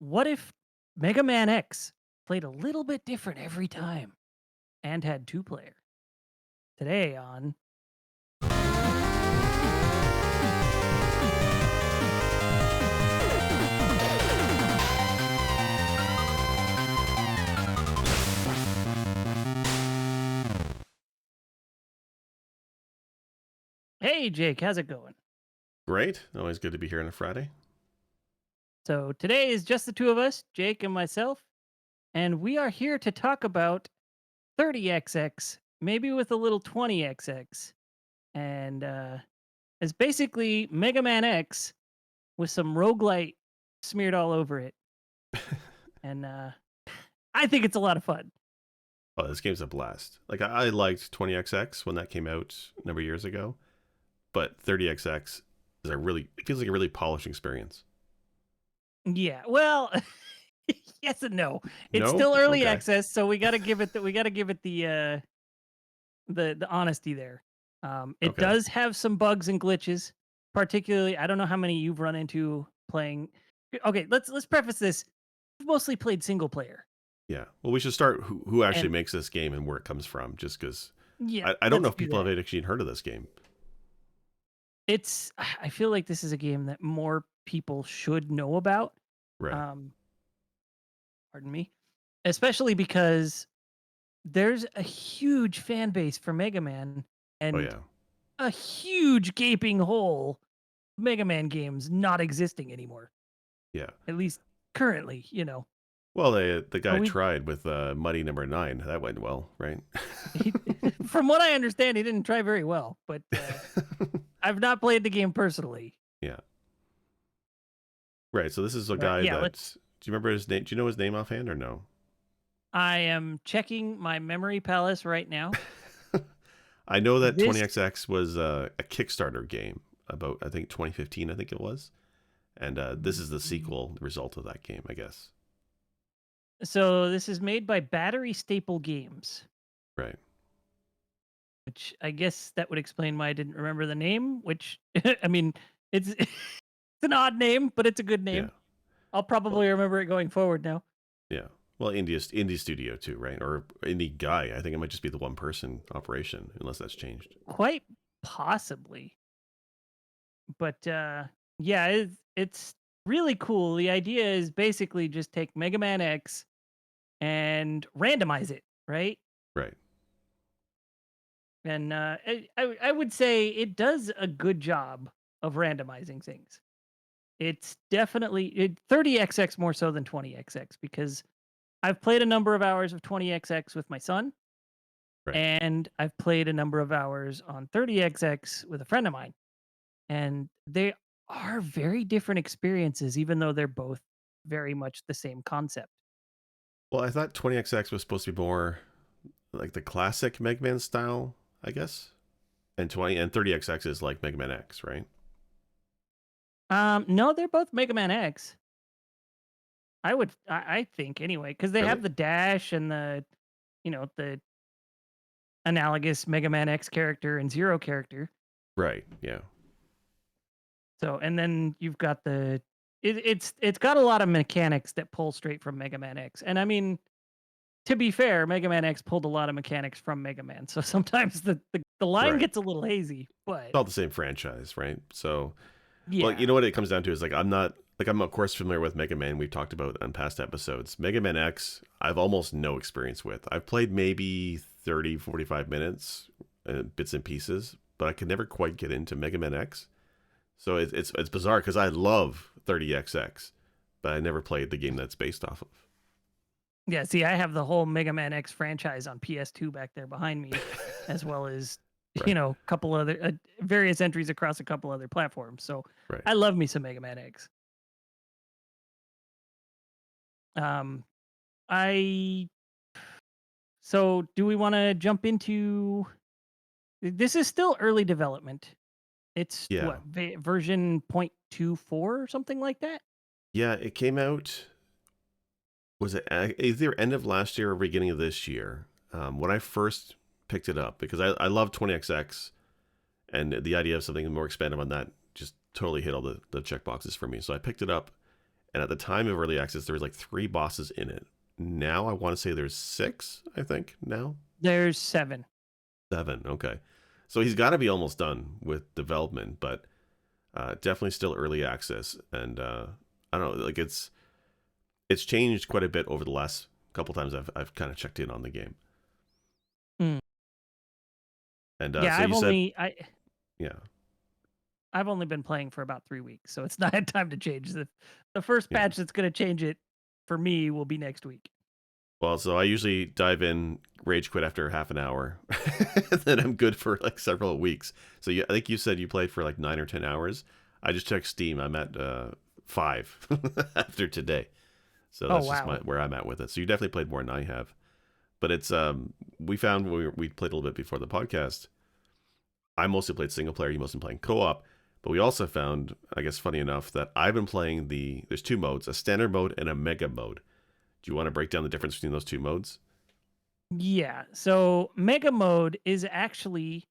What if Mega Man X played a little bit different every time and had two player? Today on Hey Jake, how's it going? Great. Always good to be here on a Friday. So today is just the two of us, Jake and myself, and we are here to talk about 30XX, maybe with a little 20XX. And it's basically Mega Man X with some roguelite smeared all over it. And I think it's a lot of fun. Oh, this game's a blast. Like I liked 20XX when that came out a number of years ago, but 30XX is it feels like a really polished experience. Yeah, well, yes and no. It's No? still early Okay. access, so we gotta give it the honesty there. It Okay. does have some bugs and glitches, particularly. I don't know how many you've run into playing. Okay, let's preface this. I've mostly played single player, Yeah. Well, we should start who actually and makes this game and where it comes from, just because yeah, I don't know let's if do people that. have actually heard of this game. It's I feel like this is a game that more people should know about. Right. Um, pardon me, especially because there's a huge fan base for Mega Man Oh and yeah. a huge gaping hole Mega Man games not existing anymore. Yeah. At least currently. Well, the So guy we tried with Muddy Number 9. That went well, right? he, from what I understand, he didn't try very well, but I've not played the game personally. Yeah. Right. So this is a But guy yeah, that do you remember his name? Do you know his name offhand or no? I am checking my memory palace right now. I know that This 20XX was a Kickstarter game about, I think, 2015, I think it was. And this is the sequel result of that game, I guess. this is made by Battery Staple Games, Right. which I guess that would explain why I didn't remember the name, which I mean, it's an odd name, but it's a good Yeah. name. I'll Well, probably remember it going forward now. yeah. Well, indie studio too, right? Or indie guy. I think it might just be the one person operation, unless that's changed. Quite possibly. But yeah, it's really cool. The idea is basically just take Mega Man X and randomize it, right? Right. And I would say it does a good job of randomizing things. It's definitely 30XX more so than 20XX because I've played a number of hours of 20XX with my son, Right. and I've played a number of hours on 30XX with a friend of mine. And they are very different experiences, even though they're both very much the same concept. Well, I thought 20XX was supposed to be more like the classic Mega Man style, I guess. And 30XX is like Mega Man X, right? No, they're both Mega Man X. I think anyway, because they have Really? the dash and the analogous Mega Man X character and Zero character. Right. Yeah. So, and then you've got it's got a lot of mechanics that pull straight from Mega Man X. And I mean, to be fair, Mega Man X pulled a lot of mechanics from Mega Man. So sometimes the line Right. gets a little hazy, It's but all the same franchise, right? So, well, you yeah. know what it comes down to is like I'm of course familiar with Mega Man. We've talked about on past episodes. Mega Man X, I've almost no experience with. I've played maybe 30, 45 minutes, bits and pieces, but I could never quite get into Mega Man X. So it's bizarre because I love 30XX, but I never played the game that's based off of. Yeah, see, I have the whole Mega Man X franchise on PS2 back there behind me, as well as Right. a couple other various entries across a couple other platforms. So Right. I love me some Mega Man X. Um, I so do we want to jump into? This is still early development. It's Yeah. what version 0.24 or something like that. Yeah. It came out. Was it either end of last year or beginning of this year? When I first picked it up, because I love 20XX, and the idea of something more expanded on that just totally hit all the check boxes for me. So I picked it up, And at the time of early access, there was like 3 bosses in it. Now I want to say there's 6, I think, now. There's 7. 7, okay. So he's got to be almost done with development, but definitely still early access. And I don't know, like it's changed quite a bit over the last couple times I've kind of checked in on the game. Mm. And Yeah, so you said, yeah, I've only been playing for about 3 weeks, so it's not had time to change. The first yeah. patch that's gonna change it for me will be next week. Well, so I usually dive in, rage quit after half an hour, and then I'm good for like several weeks. So I think you said you played for like 9 or 10 hours. I just checked Steam. I'm at 5 after today. So Oh, that's just wow. where I'm at with it. So you definitely played more than I have. But it's we found when we played a little bit before the podcast. I mostly played single player. You mostly playing co-op. But we also found, I guess, funny enough, that I've been playing there's 2 modes, a standard mode and a mega mode. Do you want to break down the difference between those 2 modes? Yeah, so Mega Mode is actually,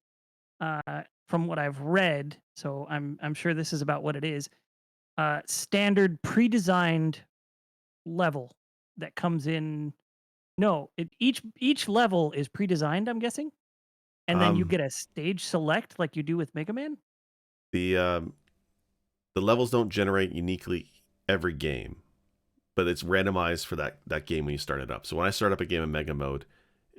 from what I've read, so I'm sure this is about what it is, standard pre-designed level that comes in. No, each level is pre-designed, I'm guessing? And then you Um, get a stage select like you do with Mega Man? the um, the levels don't generate uniquely every game, but it's randomized for that game when you start it up. So when I start up a game in Mega Mode,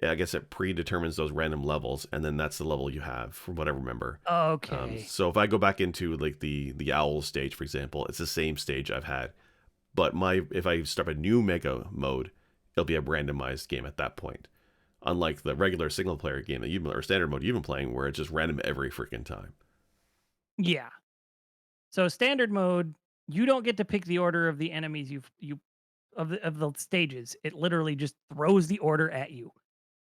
I guess it predetermines those random levels, and then that's the level you have, from what I remember. Okay. So if I go back into like the owl stage, for example, it's the same stage I've had. But if I start a new Mega Mode, it'll be a randomized game at that point. Unlike the regular single player game that or standard mode you've been playing, where it's just random every freaking time. Yeah. So standard mode, you don't get to pick the order of the enemies you of the stages. It literally just throws the order at you.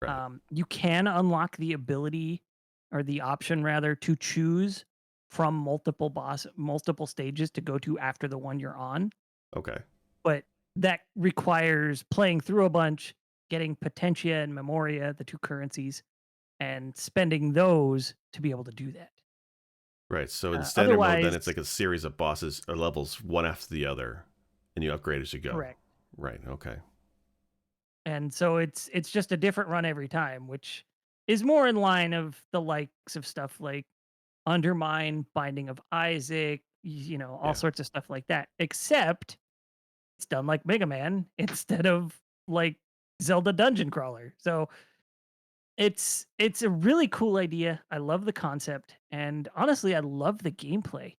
Right. You can unlock the ability or the option rather to choose from multiple stages to go to after the one you're on, Okay. but that requires playing through a bunch, getting Potentia and Memoria, the 2 currencies, and spending those to be able to do that. Right. So in standard mode, then Otherwise, it's like a series of bosses or levels one after the other, and you upgrade as you go. correct. Right. Okay. And so it's just a different run every time, which is more in line of the likes of stuff like Undermine, Binding of Isaac, all Yeah. sorts of stuff like that. Except it's done like Mega Man instead of like Zelda Dungeon Crawler. So it's a really cool idea. I love the concept, and honestly, I love the gameplay.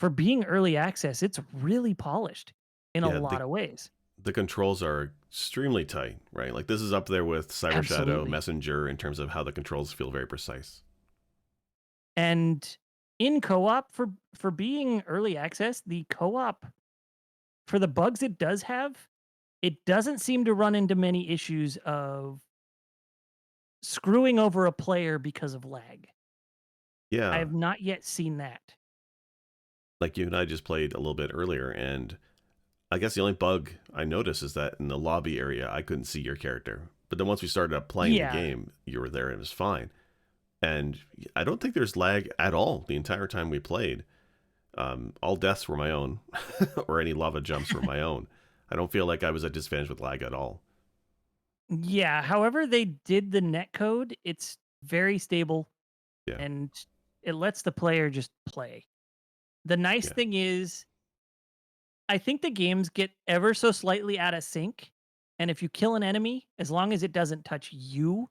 For being early access, it's really polished in a Yeah. lot of ways. The controls are extremely tight. Right. Like this is up there with Cyber Shadow, Absolutely. Messenger in terms of how the controls feel very precise. And in co-op, for being early access, the co-op, for the bugs it does have, it doesn't seem to run into many issues of screwing over a player because of lag. I Yeah. have not yet seen that. Like you and I just played a little bit earlier, and I guess the only bug I noticed is that in the lobby area, I couldn't see your character. But then once we started up playing the Yeah. game, you were there and it was fine. And I don't think there's lag at all the entire time we played. All deaths were my own, or any lava jumps were my own. I don't feel like I was at disadvantage with lag at all. Yeah, however they did the netcode, it's very stable Yeah, and it lets the player just play. The nice yeah, thing is I think the games get ever so slightly out of sync, and if you kill an enemy, as long as it doesn't touch you,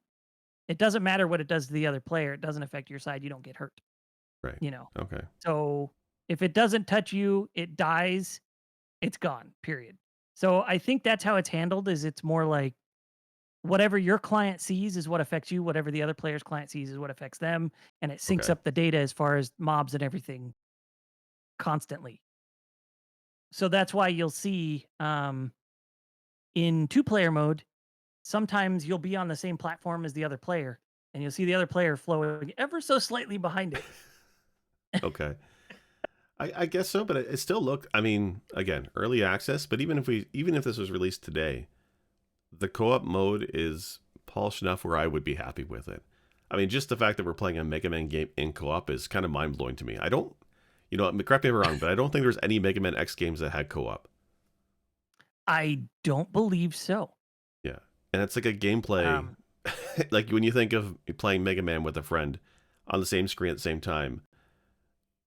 it doesn't matter what it does to the other player, it doesn't affect your side, you don't get hurt, right. you know? Okay, So, if it doesn't touch you, it dies, it's gone, period. So, I think that's how it's handled is it's more like whatever your client sees is what affects you, whatever the other player's client sees is what affects them, and it syncs okay. up the data as far as mobs and everything constantly. So that's why you'll see in 2-player mode, sometimes you'll be on the same platform as the other player, and you'll see the other player flowing ever so slightly behind it. Okay. I guess so, but it still look. I mean, again, early access. But even if this was released today, the co-op mode is polished enough where I would be happy with it. I mean, just the fact that we're playing a Mega Man game in co-op is kind of mind blowing to me. I don't You know, correct me if I'm wrong, but I don't think there's any Mega Man X games that had co-op. I don't believe so. Yeah, and it's like a gameplay, Um, like when you think of playing Mega Man with a friend on the same screen at the same time,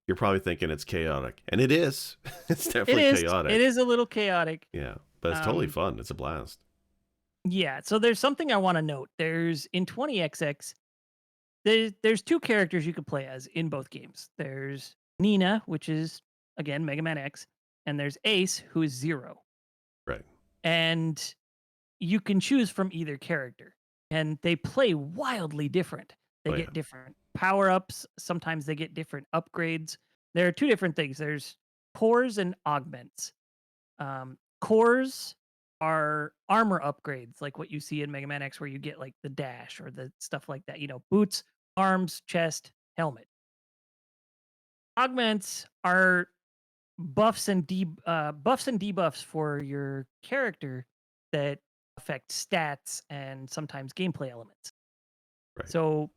you're probably thinking it's chaotic, and it is. It's it definitely is. It chaotic. is a little chaotic. Yeah, but it's totally Um, fun. It's a blast. yeah. So there's something I want to note. There's in 20XX. There's two characters you can play as in both games. There's Nina, which is again Mega Man X, and there's Ace, who is Zero. Right. And you can choose from either character, and they play wildly different. They Oh yeah. get different power ups. Sometimes they get different upgrades. There are two different things. There's cores and augments. Cores are armor upgrades, like what you see in Mega Man X, where you get like the dash or the stuff like that. You know, boots, arms, chest, helmet. Augments are buffs and debuffs for your character that affect stats and sometimes gameplay elements. Right. So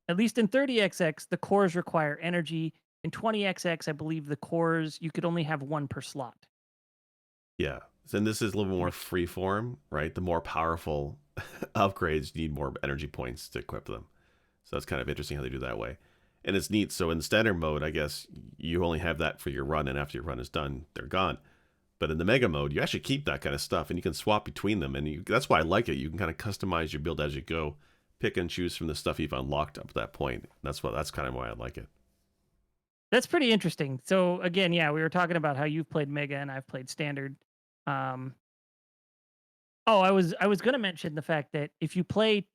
at least in 30XX, the cores require energy. In 20XX, I believe the cores you could only have one per slot. Yeah. And this is a little bit more Which free form, right? The more powerful upgrades need more energy points to equip them. So that's kind of interesting how they do that way. And it's neat. So in standard mode, I guess you only have that for your run, and after your run is done, they're gone. But in the mega mode, you actually keep that kind of stuff, and you can swap between them. And that's why I like it. You can kind of customize your build as you go, pick and choose from the stuff you've unlocked up to that point. That's kind of why I like it. That's pretty interesting. So again, yeah, we were talking about how you've played Mega and I've played Standard. Um, oh, I was going to mention the fact that if you play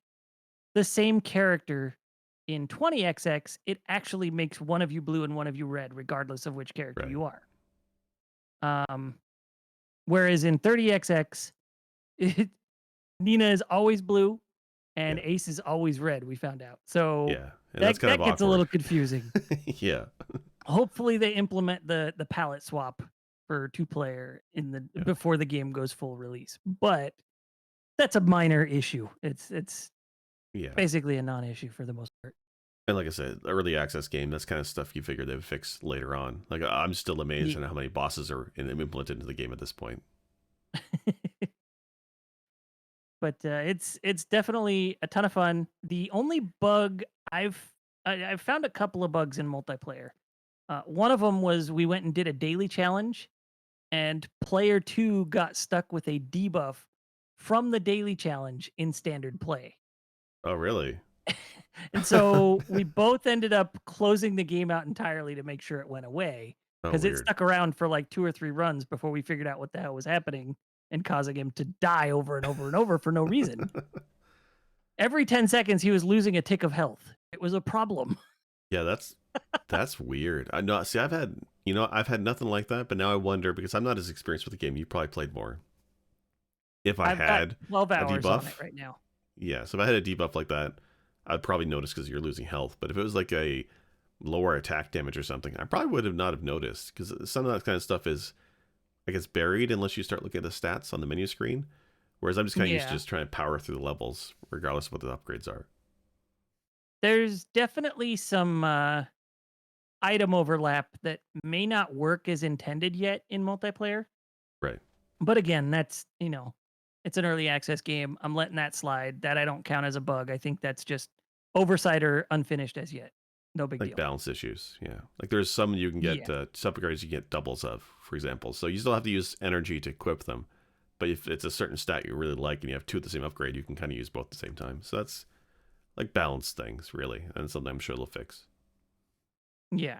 the same character in 20XX, it actually makes one of you blue and one of you red, regardless of which character Right. you are. Um, Whereas in 30XX, it, Nina is always blue and Yeah. Ace is always red. We found out, so Yeah. And that's that kind of that gets a awkward. little confusing. Yeah. Hopefully, they implement the palette swap for two player in the Yeah. before the game goes full release. But that's a minor issue. It's Yeah. basically a non-issue for the most part. And like I said, early access game, that's kind of stuff you figure they would fix later on. Like I'm still amazed Yeah. at how many bosses are implemented into the game at this point. But it's definitely a ton of fun. The only bug I've found a couple of bugs in multiplayer. One of them was we went and did a daily challenge, and player two got stuck with a debuff from the daily challenge in standard play. Oh, really? And so we both ended up closing the game out entirely to make sure it went away Oh, because it weird. stuck around for like two or three runs before we figured out what the hell was happening and causing him to die over and over and over for no reason. Every 10 seconds, he was losing a tick of health. It was a problem. Yeah, that's weird. I know. See, I've had nothing like that, but now I wonder because I'm not as experienced with the game. You probably played more. If I I've got had 12 a hours on it debuff, right now. yeah. So if I had a debuff like that, I'd probably notice because you're losing health. But if it was like a lower attack damage or something, I probably would have not have noticed because some of that kind of stuff is, I guess, buried unless you start looking at the stats on the menu screen. Whereas I'm just kind of used to Yeah. just trying to power through the levels, regardless of what the upgrades are. There's definitely some item overlap that may not work as intended yet in multiplayer. Right. But again, it's an early access game. I'm letting that slide. That I don't count as a bug. I think that's just oversight or unfinished as yet. No big Like deal. balance issues, yeah. Like there's some you can get Yeah. sub upgrades you get doubles of, for example. So you still have to use energy to equip them. But if it's a certain stat you really like and you have two of the same upgrade, you can kind of use both at the same time. So that's like balance things, really, and something I'm sure they'll fix. Yeah.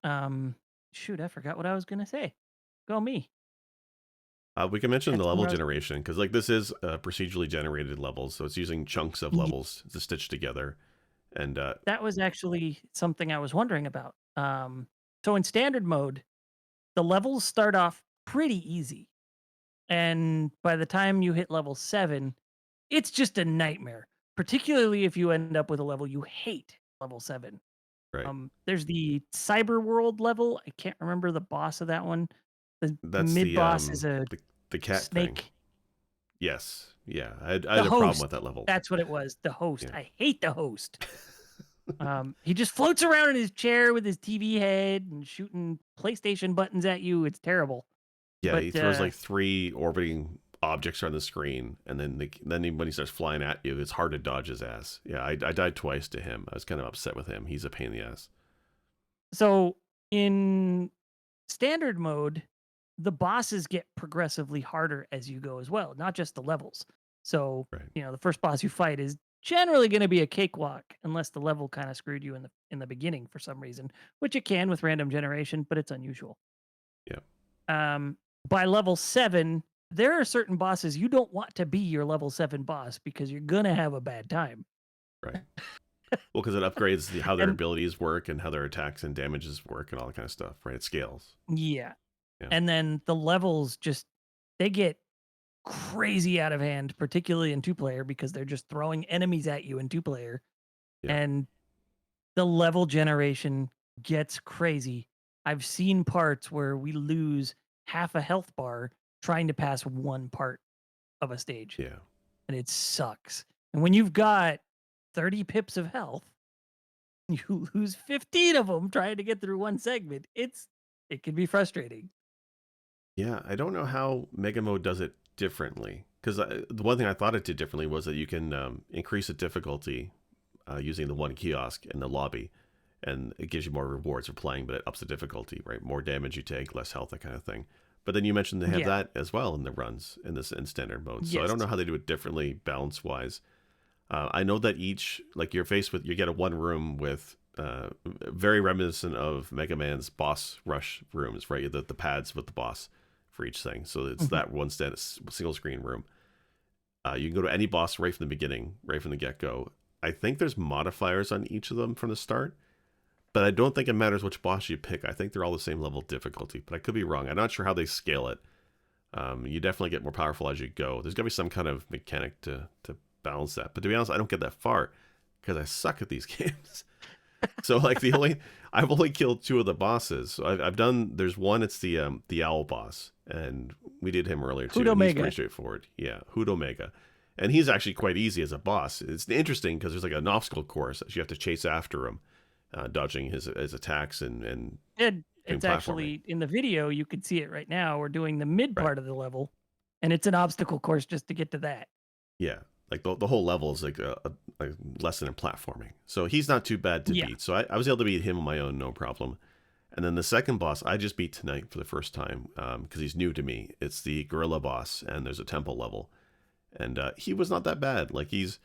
Um Shoot, I forgot what I was gonna say. Go me. We can mention Had the somewhere level I was going. generation because like this is procedurally generated levels, so it's using chunks of Yeah, levels to stitch together. And that was actually something I was wondering about. So in standard mode, the levels start off pretty easy. And by the time you hit level 7, it's just a nightmare, particularly if you end up with a level you hate, level 7. right, There's the cyber world level. I can't remember the boss of that one. The that's mid boss is a the cat thing. snake. Yes, yeah, I The had a problem host. with that level. That's what it was. The host. Yeah, I hate the host. He just floats around in his chair with his TV head and shooting PlayStation buttons at you. It's terrible. Yeah, he But throws like three orbiting objects on the screen, and when he starts flying at you, it's hard to dodge his ass. Yeah, I died twice to him. I was kind of upset with him. He's a pain in the ass. so in standard mode, the bosses get progressively harder as you go as well, not just the levels. So, Right. the first boss you fight is generally going to be a cakewalk unless the level kind of screwed you in the beginning for some reason, which it can with random generation, but it's unusual. Yeah. Um, by level 7, there are certain bosses you don't want to be your level 7 boss because you're going to have a bad time. Right. Well, because it upgrades how their And abilities work and how their attacks and damages work and all that kind of stuff. Right. It scales. yeah, Yeah. and then the levels just they get crazy out of hand, particularly in two player because they're just throwing enemies at you in two player, Yeah. and the level generation gets crazy. I've seen parts where we lose half a health bar trying to pass one part of a stage, Yeah. and it sucks. And when you've got 30 pips of health, you lose 15 of them trying to get through one segment. It can be frustrating. Yeah, I don't know how Mega Mode does it differently. Because the one thing I thought it did differently was that you can increase the difficulty using the one kiosk in the lobby, and it gives you more rewards for playing, but it ups the difficulty, right? More damage you take, less health, that kind of thing. But then you mentioned they have Yeah. that as well in the runs in standard mode. So I don't know Yes. how they do it differently balance wise. I know that each like you're faced with you get a one room with very reminiscent of Mega Man's boss rush rooms, right? The pads with the boss for each thing. So it's Mhm. that one single screen room. You can go to any boss right from the beginning, right from the get go. I think there's modifiers on each of them from the start, but I don't think it matters which boss you pick. I think they're all the same level of difficulty, but I could be wrong. I'm not sure how they scale it. You definitely get more powerful as you go. There's got to be some kind of mechanic to balance that. But to be honest, I don't get that far because I suck at these games. So like I've only killed two of the bosses. So I've done. There's one. It's the owl boss, and we did him earlier too, Hoot and he's pretty Omega. straightforward. Yeah, Hoot Omega, and he's actually quite easy as a boss. It's interesting because there's like an obstacle course that you have to chase after him, dodging his attacks and And doing it's platforming. actually in the video, you can see it right now. We're doing the mid Right. part of the level, and it's an obstacle course just to get to that. Yeah, like the whole level is like a lesson in platforming. So he's not too bad to Yeah. beat. So I was able to beat him on my own, no problem. And then the second boss, I just beat tonight for the first time because he's new to me. It's the gorilla boss, and there's a temple level, and he was not that bad. Like he's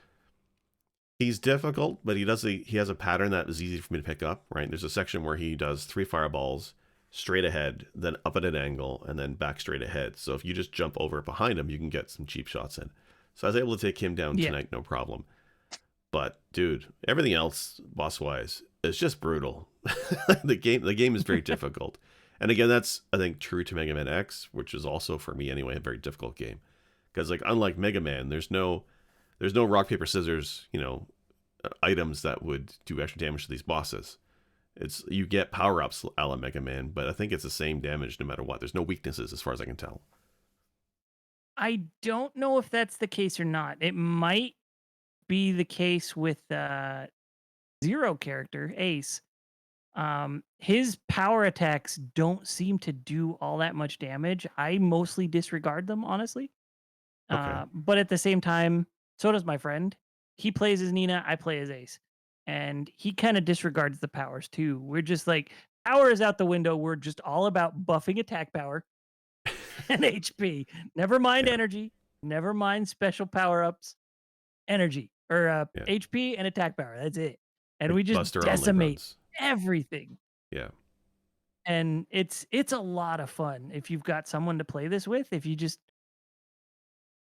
difficult, but he has a pattern that is easy for me to pick up. Right, there's a section where he does three fireballs straight ahead, then up at an angle, and then back straight ahead. So if you just jump over behind him, you can get some cheap shots in. So I was able to take him down Yeah. tonight, no problem. But dude, everything else boss wise is just brutal. The game is very difficult. And again, that's I think true to Mega Man X, which is also for me anyway a very difficult game. Because like unlike Mega Man, there's no rock paper scissors, items that would do extra damage to these bosses. It's you get power ups a la Mega Man, but I think it's the same damage no matter what. There's no weaknesses as far as I can tell. I don't know if that's the case or not. It might be the case with Zero character, Ace. His power attacks don't seem to do all that much damage. I mostly disregard them, honestly. Okay. But at the same time, so does my friend. He plays as Nina, I play as Ace. And he kind of disregards the powers too. We're just like, power is out the window. We're just all about buffing attack power and HP. Never mind Yeah. energy. Never mind special power ups. Energy or Yeah. HP and attack power. That's it. And Like we just Buster only decimate runs. everything. Yeah. And it's a lot of fun if you've got someone to play this with. If you just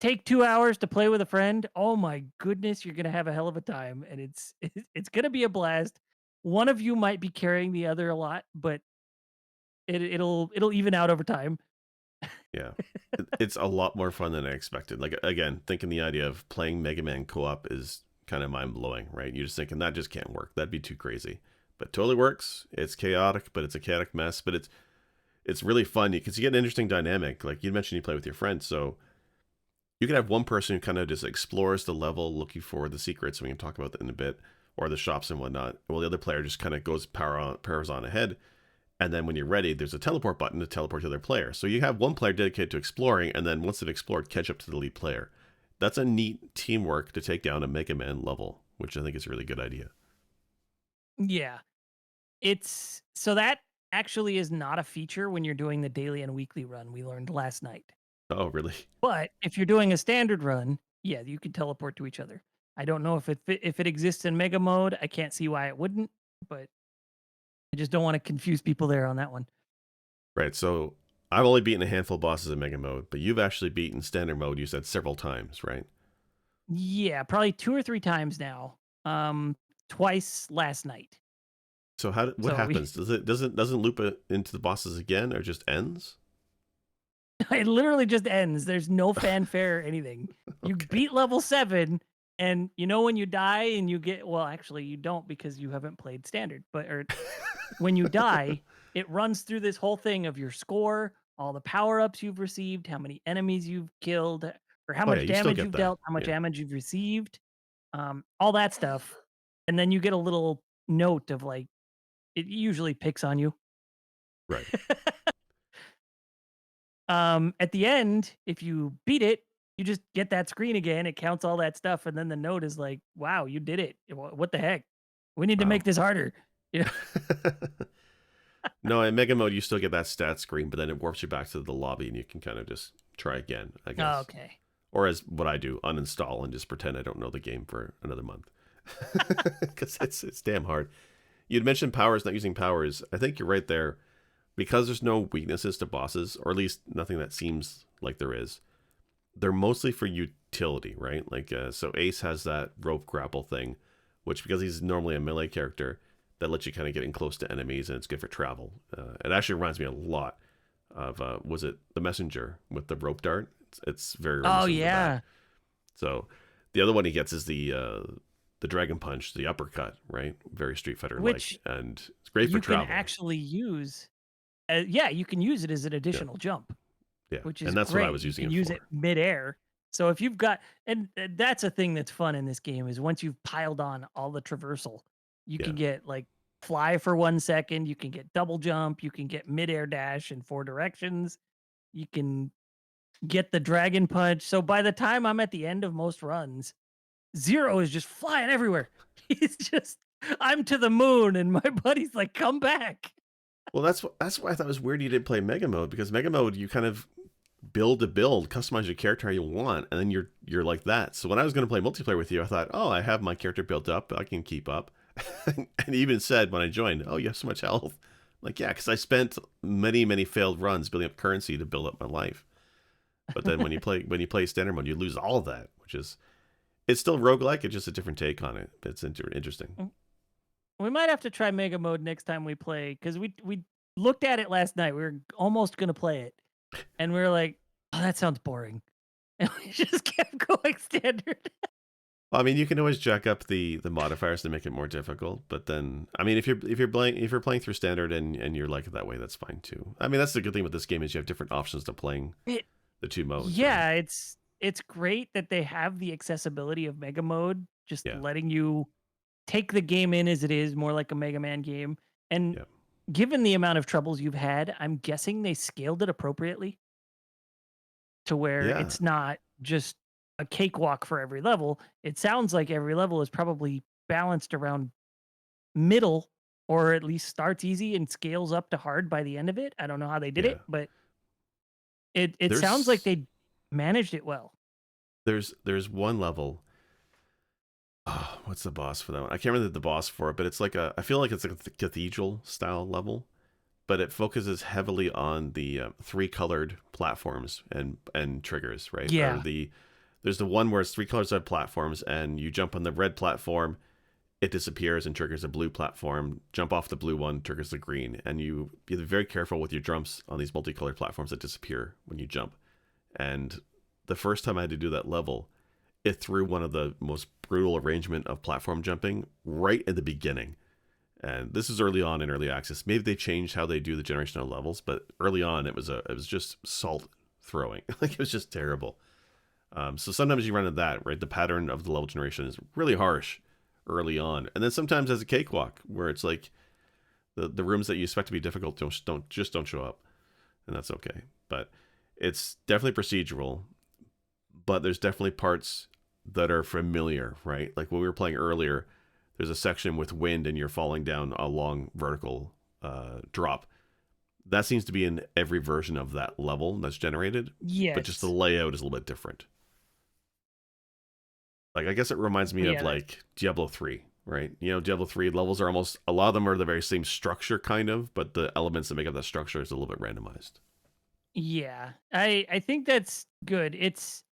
take 2 hours to play with a friend, oh my goodness, you're gonna have a hell of a time, and it's gonna be a blast. One of you might be carrying the other a lot, but it'll even out over time. Yeah. It's a lot more fun than I expected. Like again, thinking the idea of playing Mega Man co-op is kind of mind blowing, right? You're just thinking that just can't work. That'd be too crazy. But it totally works. It's chaotic, but it's a chaotic mess. But it's really fun because you get an interesting dynamic. Like you mentioned, you play with your friends, so you can have one person who kind of just explores the level, looking for the secrets. We can talk about that in a bit. or the shops and whatnot. Well, the other player just kind of powers on ahead, and then when you're ready, there's a teleport button to teleport to the other player. So you have one player dedicated to exploring, and then once they've explored, catch up to the lead player. That's a neat teamwork to take down a Mega Man level, which I think is a really good idea. Yeah. It's so that actually is not a feature when you're doing the daily and weekly run, we learned last night. Oh, really? But if you're doing a standard run, yeah, you can teleport to each other. I don't know if it exists in mega mode. I can't see why it wouldn't, but I just don't want to confuse people there on that one. Right. So I've only beaten a handful of bosses in Mega Mode, but you've actually beaten standard mode, you said, several times, right? Yeah, probably 2 or 3 times now. Twice last night. So what So we happens? Doesn't loop it into the bosses again, or just ends? it literally just ends. There's no fanfare or anything. You Okay. beat level 7 and you know when you die and you get well, actually you don't because you haven't played standard, but or when you die, it runs through this whole thing of your score, all the power-ups you've received, how many enemies you've killed, or how Oh yeah, much you still damage get you've that. dealt, how much Yeah. damage you've received, all that stuff. And then you get a little note of like it usually picks on you. Right. At the end, if you beat it, you just get that screen again. It counts all that stuff, and then the note is like, "Wow, you did it! What the heck? We need to make Wow. this harder." You know? No, in Mega Mode, you still get that stat screen, but then it warps you back to the lobby, and you can kind of just try again, I Oh, guess. okay. Or as what I do, uninstall and just pretend I don't know the game for another month, because it's damn hard. You'd mentioned powers, not using powers. I think you're right there, because there's no weaknesses to bosses, or at least nothing that seems like there is. They're mostly for utility, right? Like, so Ace has that rope grapple thing, which because he's normally a melee character, that lets you kind of get in close to enemies, and it's good for travel. It actually reminds me a lot of was it the Messenger with the rope dart? It's very Oh reminiscent of that. yeah, So the other one he gets is the Dragon Punch, the uppercut, right? Very Street Fighter like, which and it's great for you can travel. actually use. Yeah, you can use it as an Yeah, additional jump, yeah, which is and that's what I great. was You using can it use it for. midair. So if you've got, and that's a thing that's fun in this game is once you've piled on all the traversal, you Yeah, can get like fly for 1 second, you can get double jump, you can get midair dash in 4 directions, you can get the dragon punch. So by the time I'm at the end of most runs, Zero is just flying everywhere. He's just, I'm to the moon, and my buddy's like, come back. well, that's why I thought it was weird you didn't play Mega Mode, because Mega Mode you kind of build, customize your character how you want, and then you're like that. So when I was going to play multiplayer with you, I thought, oh, I have my character built up, I can keep up. And he even said when I joined, oh, you have so much health. Like, yeah, because I spent many failed runs building up currency to build up my life. But then when you play standard mode, you lose all of that, which is it's still roguelike. It's just a different take on it. It's interesting. We might have to try Mega Mode next time we play because we looked at it last night. We were almost gonna play it, and we were like, "Oh, that sounds boring," and we just kept going standard. Well, I mean, you can always jack up the modifiers to make it more difficult. But then, I mean, if you're playing through standard and you're like it that way, that's fine too. I mean, that's the good thing with this game is you have different options to playing It, the two modes, right? yeah, it's great that they have the accessibility of Mega Mode, just Yeah, letting you take the game in as it is, more like a Mega Man game. And yeah, given the amount of troubles you've had, I'm guessing they scaled it appropriately to where yeah. it's not just a cakewalk for every level. It sounds like every level is probably balanced around middle or at least starts easy and scales up to hard by the end of it. I don't know how they did Yeah. it, but it sounds like There's they managed it well. there's one level. Oh, what's the boss for that one? I can't remember the boss for it, but it's like I feel like it's like a cathedral style level, but it focuses heavily on the three colored platforms and triggers, right? Or Yeah. there's the one where it's three colors of platforms, and you jump on the red platform, it disappears and triggers a blue platform. Jump off the blue one, triggers the green, and you be very careful with your jumps on these multicolored platforms that disappear when you jump. And the first time I had to do that level, it threw one of the most brutal arrangement of platform jumping right at the beginning. And this is early on in early access. Maybe they changed how they do the generation of levels, but early on it was just salt throwing. Like it was just terrible. So sometimes you run into that, right? The pattern of the level generation is really harsh early on, and then sometimes as a cakewalk where it's like the rooms that you expect to be difficult don't show up, and that's okay. But it's definitely procedural, but there's definitely parts that are familiar, right? Like when we were playing earlier, there's a section with wind and you're falling down a long vertical drop. That seems to be in every version of that level that's generated, but just the Yes. layout is a little bit different. Like I guess it reminds me of Yeah, that's like Diablo 3, right? You know, Diablo 3 levels are almost a lot of them are the very same structure kind of, but the elements that make up that structure is a little bit randomized. yeah. I think that's good. It's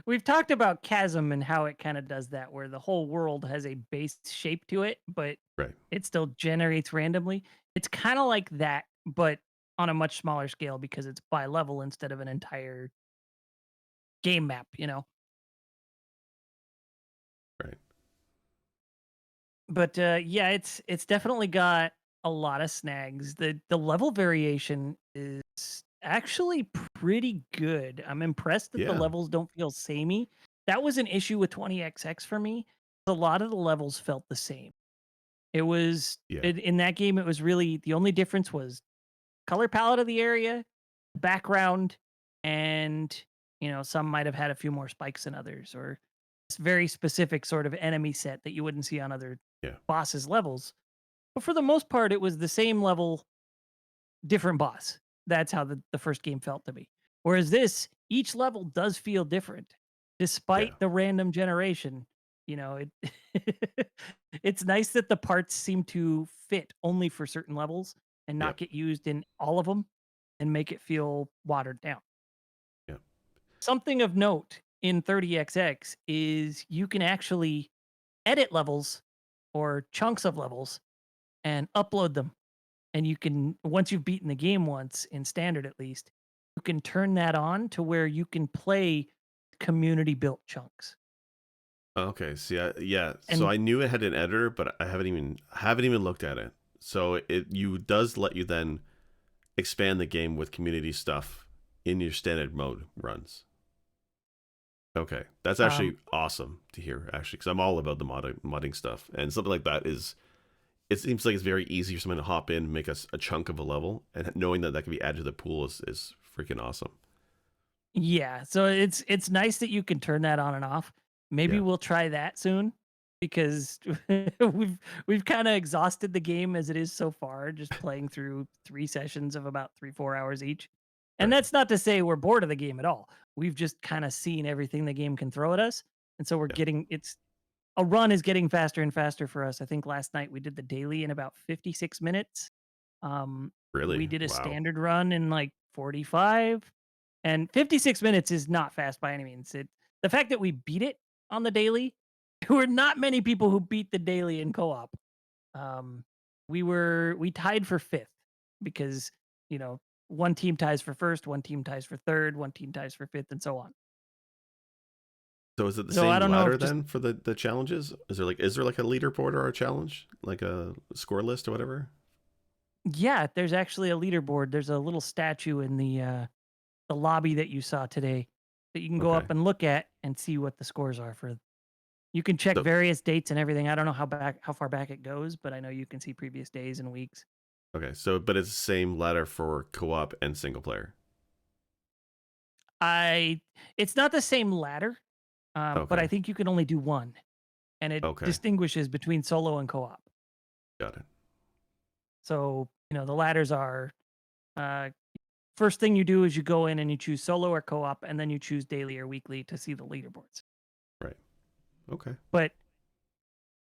we've talked about Chasm and how it kind of does that, where the whole world has a base shape to it, but Right. it still generates randomly. It's kind of like that, but on a much smaller scale because it's by level instead of an entire game map, you know? Right. But yeah, it's definitely got a lot of snags. The level variation is actually pretty good. I'm impressed that the Yeah. levels don't feel samey. That was an issue with 20XX for me. A lot of the levels felt the same. It was Yeah. in that game, it was really the only difference was color palette of the area, background, and some might have had a few more spikes than others, or very specific sort of enemy set that you wouldn't see on other Yeah. bosses levels. But for the most part, it was the same level, different boss. That's how the first game felt to me. Whereas this, each level does feel different, Yeah. despite the random generation. It it's nice that the parts seem to fit only for certain levels and Yeah. not get used in all of them and make it feel watered down. Yeah. Something of note in 30XX is you can actually edit levels or chunks of levels and upload them. And you can, once you've beaten the game once, in standard at least, you can turn that on to where you can play community built chunks. Okay. See, yeah. So And I knew it had an editor, but I haven't even looked at it. So it you does let you then expand the game with community stuff in your standard mode runs. Okay, that's um actually awesome to hear. Actually, because I'm all about the modding stuff, and something like that is. It seems like it's very easy for someone to hop in, make a chunk of a level, and knowing that that can be added to the pool is freaking awesome. yeah, so it's nice that you can turn that on and off. Maybe Yeah. we'll try that soon because we've kind of exhausted the game as it is so far, just playing through 3 sessions of about 3-4 hours each. And Right. that's not to say we're bored of the game at all. We've just kind of seen everything the game can throw at us. And so we're Yeah. getting it's a run is getting faster and faster for us. I think last night we did the daily in about 56 minutes. We Really. did a Wow. standard run in like 45, and 56 minutes is not fast by any means. The fact that we beat it on the daily, there were not many people who beat the daily in co-op. Um, we tied for fifth because one team ties for first, one team ties for third, one team ties for fifth, and so on. So is it the So I same don't know ladder if just then for the challenges? Is there like a leaderboard or a challenge, like a score list or whatever? yeah, there's actually a leaderboard. There's a little statue in the lobby that you saw today that you can go Okay. up and look at and see what the scores are for. You can check So various dates and everything. I don't know how far back it goes, but I know you can see previous days and weeks. okay. So but it's the same ladder for co-op and single player. I It's not the same ladder, but I Okay. think you can only do one, and it Okay. distinguishes between solo and co-op. Got it. So the ladders are uh, first thing you do is you go in and you choose solo or co-op, and then you choose daily or weekly to see the leaderboards. Right. Okay. But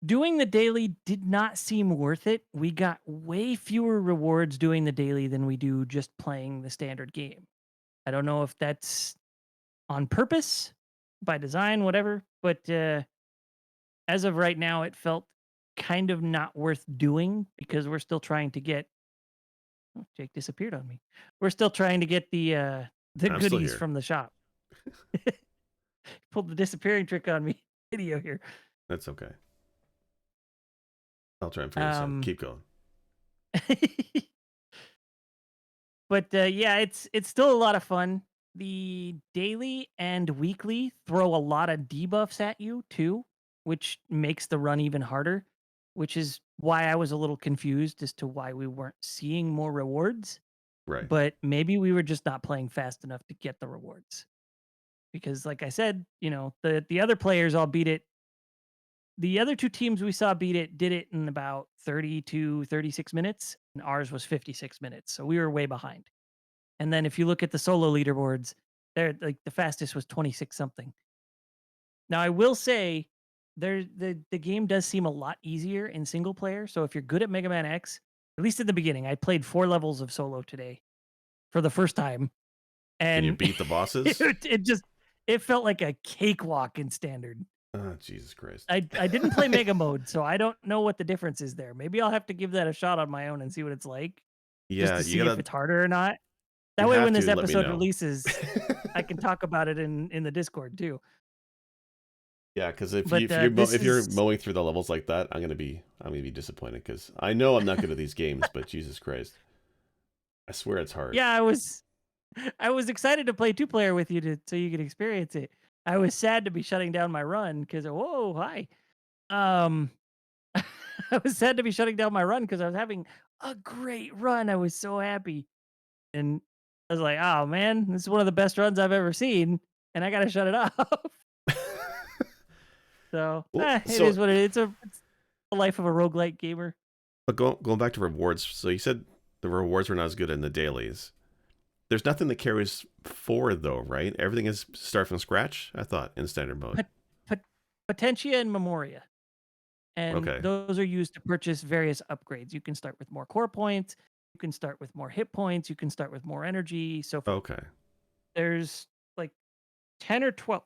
doing the daily did not seem worth it. We got way fewer rewards doing the daily than we do just playing the standard game. I don't know if that's on purpose, by design, whatever, but as of right now, it felt kind of not worth doing because we're still trying to get. Oh, Jake disappeared on me. We're still trying to get the I'm still goodies here. from the shop. Pulled the disappearing trick on me. Video here. That's okay. I'll try and figure this out. Um, Keep going. but yeah, it's still a lot of fun. The daily and weekly throw a lot of debuffs at you too. which makes the run even harder, which is why I was a little confused as to why we weren't seeing more rewards. Right. But maybe we were just not playing fast enough to get the rewards. Because like I said, the other players all beat it. The other 2 teams we saw beat it did it in about 30 to 36 minutes, and ours was 56 minutes. So we were way behind. And then if you look at the solo leaderboards, they're like the fastest was 26 something. Now I will say the game does seem a lot easier in single player. So if you're good at Mega Man X, at least in the beginning, I played 4 levels of solo today for the first time, Can you and beat the bosses? it felt like a cakewalk in standard. Oh, Jesus Christ. I didn't play Mega Mode, so I don't know what the difference is there. Maybe I'll have to give that a shot on my own and see what it's like, just Yeah, to you see if gotta it's harder or not. you That way have when this to let me episode know. releases, I can talk about it in the Discord too. Yeah, because if you But, if you're this if you're is mowing through the levels like that, I'm gonna be disappointed because I know I'm not good at these games, but Jesus Christ, I swear it's hard. yeah, I was excited to play two-player with you so you could experience it. I was sad to be shutting down my run because whoa, hi. Um, I was sad to be shutting down my run because I was having a great run. I was so happy. And I was like, "Oh, man, this is one of the best runs I've ever seen, and I gotta shut it off." So, Well, it is what it is. It's the life of a roguelike gamer. but going back to rewards, so you said the rewards were not as good in the dailies. There's nothing that carries forward though, right? Everything is start from scratch. I thought in standard mode. Pot pot Potentia and Memoria, and Okay, those are used to purchase various upgrades. You can start with more core points, you can start with more hit points, you can start with more energy, so forth. okay, There's, like, 10 or 12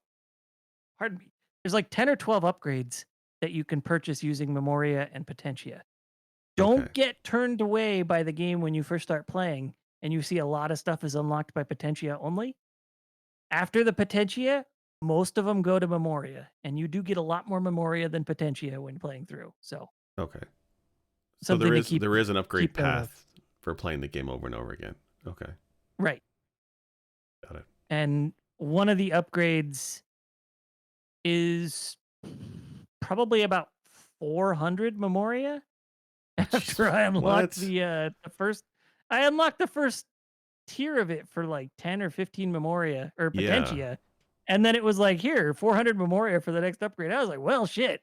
pardon me. There's, like, 10 or 12 upgrades that you can purchase using Memoria and Potentia. okay, Don't get turned away by the game when you first start playing and you see a lot of stuff is unlocked by Potentia only. After the Potentia, most of them go to Memoria, and you do get a lot more Memoria than Potentia when playing through. So, okay. So something there to is keep there is an upgrade keep note of. path for playing the game over and over again. Okay, Right. got it. And one of the upgrades is probably about 400 Memoria Oh, after jeez, I unlocked what? the first I unlocked the first tier of it for like 10 or 15 Memoria or Yeah. Potentia. And then it was like, here, 400 Memoria for the next upgrade. I was like, well, shit.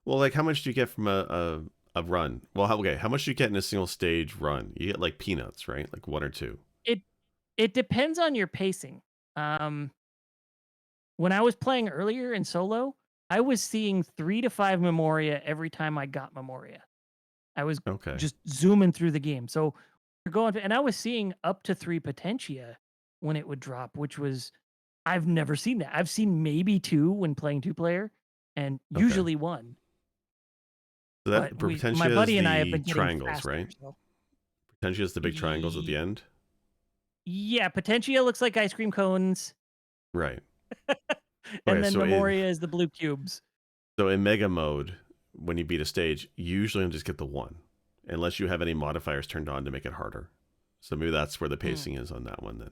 Well, like, how much do you get from a run? Well, okay, how much do you get in a single stage run? You get like peanuts, right? Like one or two. It it depends on your pacing. Um, when I was playing earlier in solo, I was seeing 3 to 5 Memoria every time I got Memoria. I was Okay, just zooming through the game. So we're going to, and I was seeing up to 3 Potentia when it would drop, which was I've never seen that. I've seen maybe 2 when playing two-player and okay. usually 1. So But that my Potentia is buddy and I have the been getting triangles, faster, right? so Potentia is the big triangles at the Ye end. yeah, Potentia looks like ice cream cones, Right. and Okay, then Memoria is the blue cubes. so in Mega Mode, when you beat a stage, you usually just get the one, unless you have any modifiers turned on to make it harder. So maybe that's where the Mm, pacing is on that one then.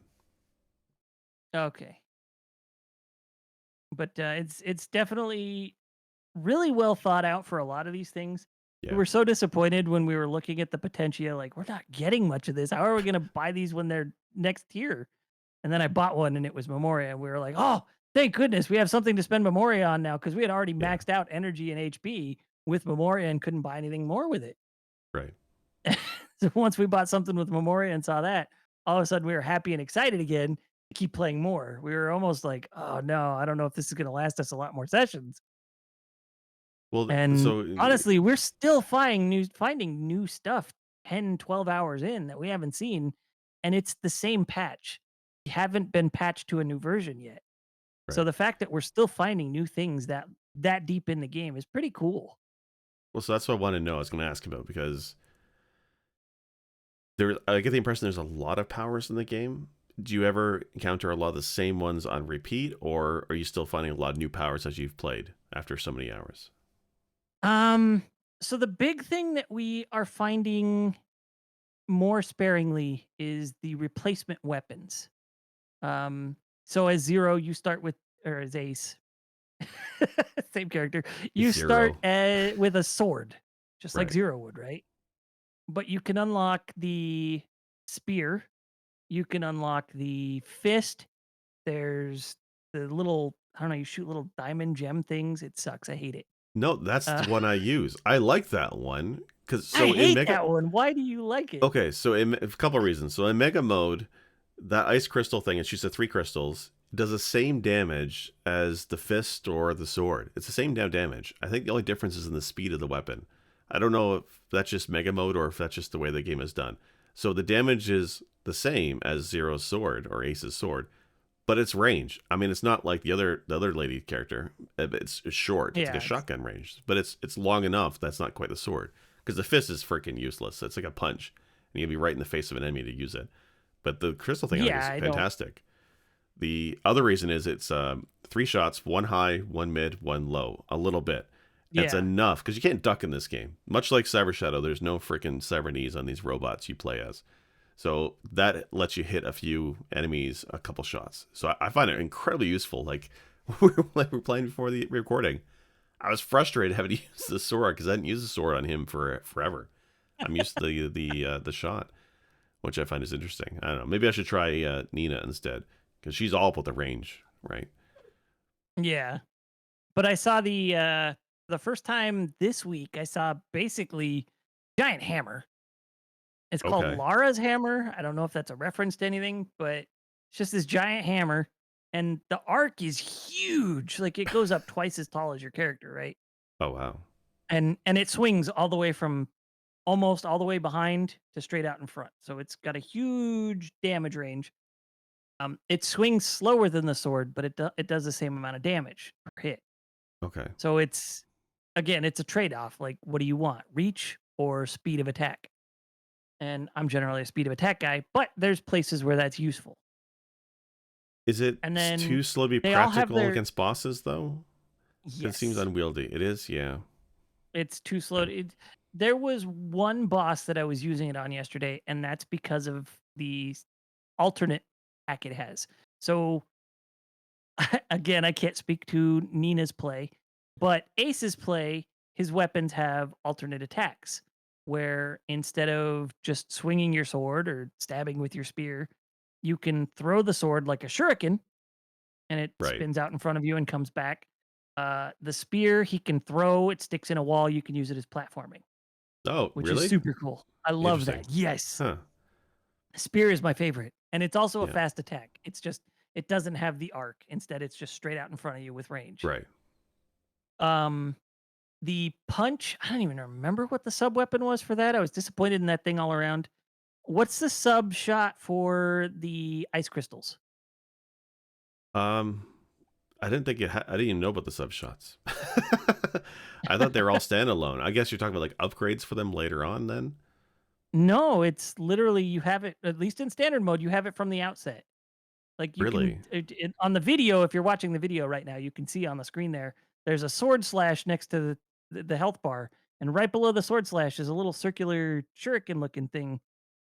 okay. But, it's definitely really well thought out for a lot of these things. We Yeah. were so disappointed when we were looking at the Potentia, like, "We're not getting much of this. How are we gonna buy these when they're next tier?" And then I bought one and it was Memoria, and we were like, "Oh, thank goodness we have something to spend Memoria on now," because we had already Yeah. maxed out energy and HP with Memoria and couldn't buy anything more with it. Right. So once we bought something with Memoria and saw that, all of a sudden we were happy and excited again to keep playing more. We were almost like, "Oh, no, I don't know if this is gonna last us a lot more sessions." Well, And so honestly, we're still finding new stuff 10, 12 hours in that we haven't seen, and it's the same patch. We haven't been patched to a new version yet. So right. the fact that we're still finding new things that deep in the game is pretty cool. Well, so that's what I want to know. I was going to ask about because I get the impression there's a lot of powers in the game. Do you ever encounter a lot of the same ones on repeat, or are you still finding a lot of new powers as you've played after so many hours? Um, so the big thing that we are finding more sparingly is the replacement weapons. Um, so as Zero, you start with, or as Ace, Same character. You start Zero. with a sword, just like Right. Zero would, right? But you can unlock the spear. You can unlock the fist. There's the little, I don't know, you shoot little diamond gem things. It sucks. I hate it. No, that's the Uh, one I use. I like that one because I so in hate Mega. that one. Why do you like it? Okay, so in a couple of reasons. So in Mega Mode, that ice crystal thing, it shoots at three crystals, does the same damage as the fist or the sword. It's the same damage. I think the only difference is in the speed of the weapon. I don't know if that's just Mega Mode or if that's just the way the game is done. So the damage is the same as Zero's sword or Ace's sword, but it's range. I mean, it's not like the other lady character. It's short. It's like a Yeah, it's shotgun range, but it's long enough. That's not quite the sword because the fist is freaking useless. It's like a punch, and you'll be right in the face of an enemy to use it. But the crystal thing I think yeah, is I don't. fantastic. The other reason is it's three shots, one high, one mid, one low, a little bit. And it's Yeah. enough because you can't duck in this game. Much like Cyber Shadow, there's no freaking cyber knees on these robots you play as. So that lets you hit a few enemies a couple shots. So I find it incredibly useful. Like we were playing before the recording, I was frustrated having to use the sword because I hadn't used the sword on him for forever. I'm used to the shot, which I find is interesting. I don't know. Maybe I should try Nina instead because she's all about the range, right? Yeah. But I saw the first time this week, I saw basically giant hammer. It's called Okay. Lara's hammer. I don't know if that's a reference to anything, but it's just this giant hammer, and the arc is huge. Like, it goes up twice as tall as your character, right? Oh wow. And it swings all the way from almost all the way behind to straight out in front. So it's got a huge damage range. It swings slower than the sword, but it does the same amount of damage per hit. Okay. So it's again, it's a trade-off. Like, what do you want? Reach or speed of attack? And I'm generally a speed of attack guy, but there's places where that's useful. Is it And too then slow to be they all have practical their against bosses though? Because it seems yes. unwieldy. It is. Yeah. It's too slow. Okay. There was one boss that I was using it on yesterday, and that's because of the alternate attack it has. So again, I can't speak to Nina's play, but Ace's play, his weapons have alternate attacks where instead of just swinging your sword or stabbing with your spear, you can throw the sword like a shuriken and it Right. spins out in front of you and comes back. The spear he can throw, it sticks in a wall, you can use it as platforming, Oh, which is really? super cool. I love Interesting. that. Yes. Huh. Spear is my favorite. And it's also a Yeah. fast attack. It's just it doesn't have the arc. Instead, it's just straight out in front of you with range. Right. Um, the punch, I don't even remember what the sub weapon was for that. I was disappointed in that thing all around. What's the sub shot for the ice crystals? Um, I didn't think I didn't even know about the sub shots. I thought they were all standalone. I guess you're talking about like upgrades for them later on. Then No, it's literally you have it at least in standard mode, you have it from the outset. Like you can really? on the video, if you're watching the video right now, you can see on the screen there's a sword slash next to the health bar, and right below the sword slash is a little circular shuriken looking thing.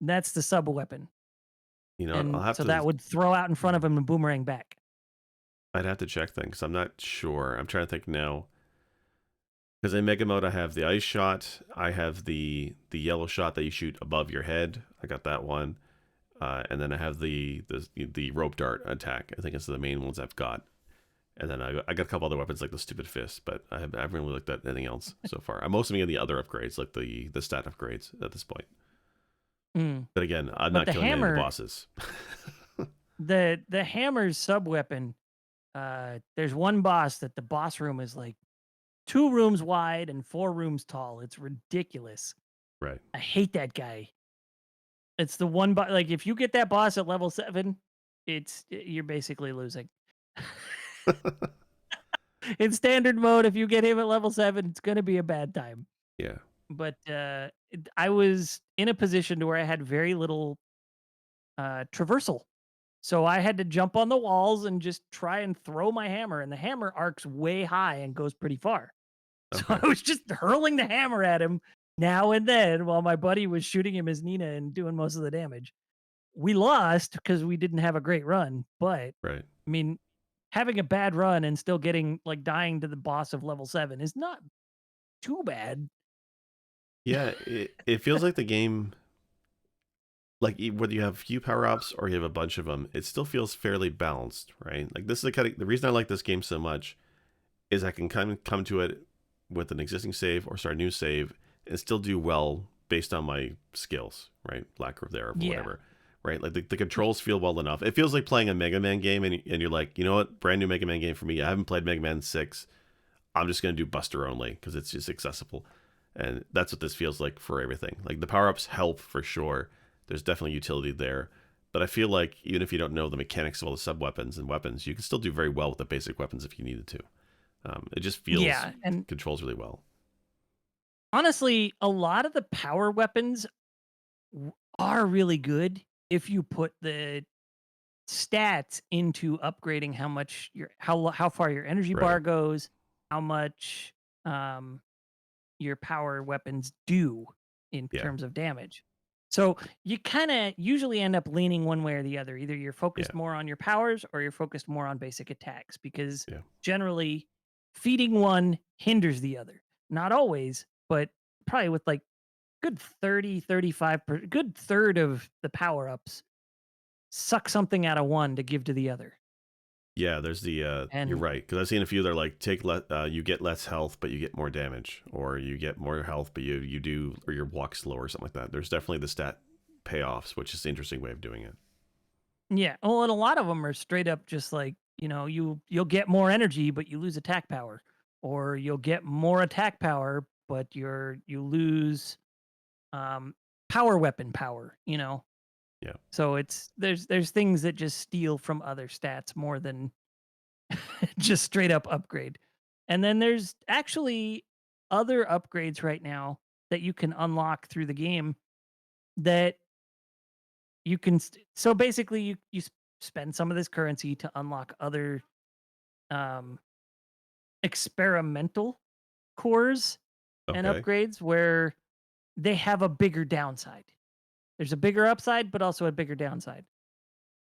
That's the sub weapon. You know, I'll And have so to. that would throw out in front of Yeah. him and boomerang back. I'd have to check things. I'm not sure. I'm trying to think now. Because in Mega Mode, I have the ice shot. I have the yellow shot that you shoot above your head. I got that one. And then I have the rope dart attack. I think it's the main ones I've got. And then I got a couple other weapons like the stupid fist, but I haven't really looked at anything else so far. I'm mostly in the other upgrades, like the stat upgrades at this point. Mm. But again, I'm But not killing any of the bosses. the hammer's sub weapon, there's one boss that the boss room is like 2 rooms wide and 4 rooms tall. It's ridiculous. Right. I hate that guy. It's the one like, if you get that boss at level 7, you're basically losing. In standard mode, if you get him at level 7, it's gonna be a bad time. Yeah. But, I was in a position to where I had very little, traversal. So I had to jump on the walls and just try and throw my hammer, and the hammer arcs way high and goes pretty far. So Okay. I was just hurling the hammer at him now and then while my buddy was shooting him as Nina and doing most of the damage. We lost because we didn't have a great run, but Right. I mean, having a bad run and still getting like dying to the boss of level 7 is not too bad. Yeah, it feels like the game, like whether you have few power ups or you have a bunch of them, it still feels fairly balanced, right? Like this is the reason I like this game so much is I can come to it with an existing save or start a new save and still do well based on my skills, right? Lack of thereof or Yeah. whatever, right? Like the controls feel well enough. It feels like playing a Mega Man game, and you're like, you know what, brand new Mega Man game for me. I haven't played Mega Man 6. I'm just gonna do Buster only because it's just accessible, and that's what this feels like for everything. Like the power ups help for sure. There's definitely utility there, but I feel like even if you don't know the mechanics of all the sub weapons and weapons, you can still do very well with the basic weapons if you needed to. It just feels Yeah, and controls really well. honestly, a lot of the power weapons are really good if you put the stats into upgrading how much your how far your energy bar Right. goes, how much um your power weapons do in Yeah. terms of damage. So you kind of usually end up leaning one way or the other. Either you're Yeah. focused more on your powers or you're focused more on basic attacks because Yeah. generally feeding one hinders the other. Not always, but probably with like good 30, 35, good third of the power ups suck something out of one to give to the other. Yeah, there's the you're And right, because I've seen a few that are like you get less health but you get more damage, or you get more health but you do, or your walk slower or something like that. There's definitely the stat payoffs, which is an interesting way of doing it. yeah, well, and a lot of them are straight up just like, you'll get more energy, but you lose attack power, or you'll get more attack power, but you lose um, power weapon power. Yeah. So there's things that just steal from other stats more than just straight up upgrade. And then there's actually other upgrades right now that you can unlock through the game that you can. So basically, you spend some of this currency to unlock other um, experimental cores and Okay. upgrades where they have a bigger downside. There's a bigger upside, but also a bigger downside.